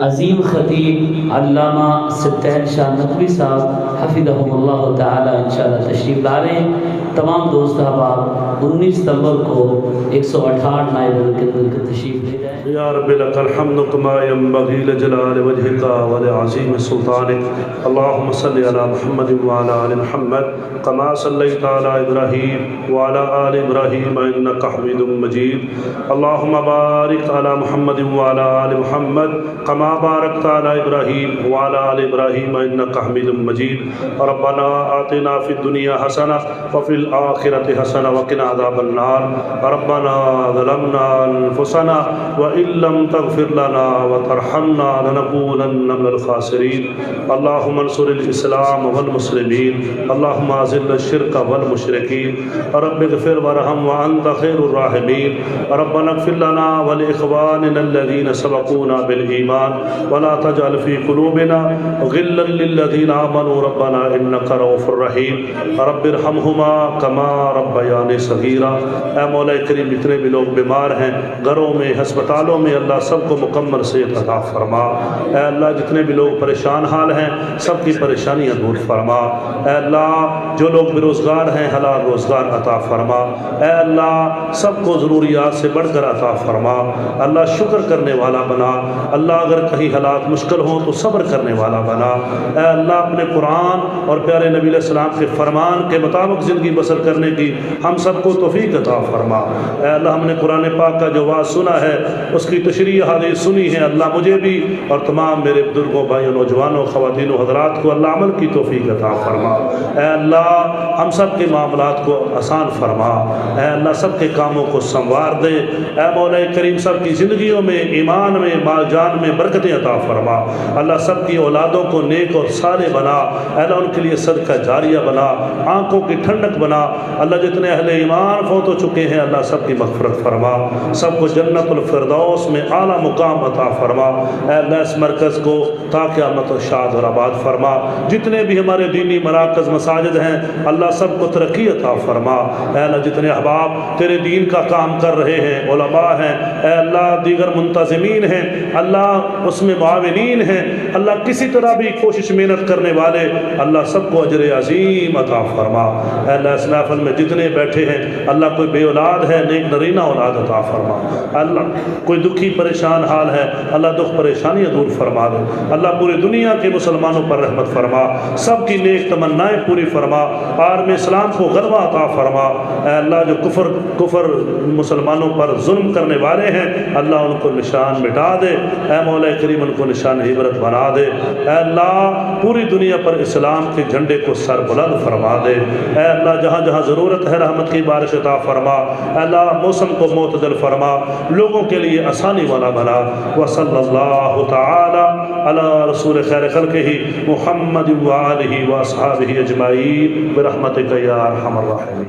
عظیم خطیب علامہ ستین شاہ نقوی صاحب حفظہم اللہ تعالی انشاءاللہ تشریف لا رہے ہیں. تمام دوست احباب 19 ستمبر کو 168 نائب کے تشریف لے جائیں. یا رب لک الحمد کما ینبغی لجلال وجہک ولعظیم سلطانک. اللہم صلی علی محمد وعلی آل محمد کما صلیت علی ابراہیم وعلی آل ابراہیم انک حمید مجید. اللہم بارک علی محمد وعلی آل محمد کما بارکت علی ابراہیم وعلی آل ابراہیم انک حمید مجید. ربنا آتنا فی الدنیا حسنہ وفی الآخرۃ حسنہ وقنا عذاب النار. ربنا ظلمنا انفسنا وإن لم تغفر لنا وترحمنا لنكونن من الخاسرین. اللهم انصر الاسلام والمسلمین. اللهم اذل الشرک والمشرکین. رب اغفر وارحم وانت خیر الراحمین. ربنا اغفر لنا ولاخواننا الذين سبقونا بالایمان ولا تجعل في قلوبنا غلا للذين آمنوا ربنا انك رؤوف رحیم. رب ارحمهما کما ربیانی صغیرا. اے مولا کریم جتنے بھی لوگ بیمار ہیں گھروں میں ہسپتالوں میں اللہ سب کو مکمل صحت عطا فرما. اے اللہ جتنے بھی لوگ پریشان حال ہیں سب کی پریشانیاں دور فرما. اے اللہ جو لوگ بے روزگار ہیں حلال روزگار عطا فرما. اے اللہ سب کو ضروریات سے بڑھ کر عطا فرما. اللہ شکر کرنے والا بنا. اللہ اگر کہیں حالات مشکل ہوں تو صبر کرنے والا بنا. اے اللہ اپنے قرآن اور پیارے نبی علیہ السلام کے فرمان کے مطابق زندگی بسر کرنے کی ہم سب کو توفیق عطا فرما. اے اللہ ہم نے قرآن پاک کا جو واعظ سنا ہے اس کی تشریح حدیث سنی ہے. اللہ مجھے بھی اور تمام میرے بزرگوں بھائیوں نوجوانوں خواتین و حضرات کو اللہ عمل کی توفیق عطا فرما. اے اللہ ہم سب کے معاملات کو آسان فرما. اے اللہ سب کے کاموں کو سنوار دے. اے مولا کریم سب کی زندگیوں میں ایمان میں مال جان میں برکتیں عطا فرما. اللہ سب کی اولادوں کو نیک اور صالح بنا. اے اللہ ان کے لیے صدقہ جاریہ بنا, آنکھوں کی ٹھنڈک بنا. اللہ جتنے اہل ایمان فوت ہو چکے ہیں اللہ سب کی مغفرت فرما. سب کو جنت الفردوس میں اعلیٰ مقام عطا فرما. اے اللہ اس مرکز کو تا قیامت شاد اور آباد فرما. جتنے بھی ہمارے دینی مراکز مساجد ہیں اللہ سب کو ترقی عطا فرما. اے اللہ جتنے احباب تیرے دین کا کام کر رہے ہیں علماء ہیں اے اللہ دیگر منتظمین ہیں اللہ اس میں معاونین ہیں اللہ کسی طرح بھی کوشش محنت کرنے والے اللہ سب کو اجر عظیم عطا فرما. اے اللہ اس محفل میں جتنے بیٹھے ہیں اللہ کوئی بے اولاد ہے نیک نرینہ اولاد عطا فرما. اللہ کوئی دکھی پریشان حال ہے، اللہ دکھ پریشانیاں دور فرما دے، اللہ پوری دنیا کے مسلمانوں پر رحمت فرما، سب کی نیک تمنائیں پوری فرما، عالم اسلام کو غلبہ عطا فرما۔ اے اللہ جو کفر مسلمانوں پر ظلم کرنے والے ہیں اللہ ان کو نشان مٹا دے، اے مولا کریم ان کو نشان عبرت بنا دے، اے اللہ پوری دنیا پر اسلام کے جھنڈے کو سر بلند فرما دے، اے اللہ جہاں جہاں ضرورت ہے رحمت کی بارش عطا فرما، اے اللہ موسم کو معتدل فرما، لوگوں کے لیے آسانی والا بنا۔ وصلی اللہ تعالی علی رسول خیر خلقہ محمد وآلہ واصحابہ اجمعین برحمتک یا ارحم الراحمین۔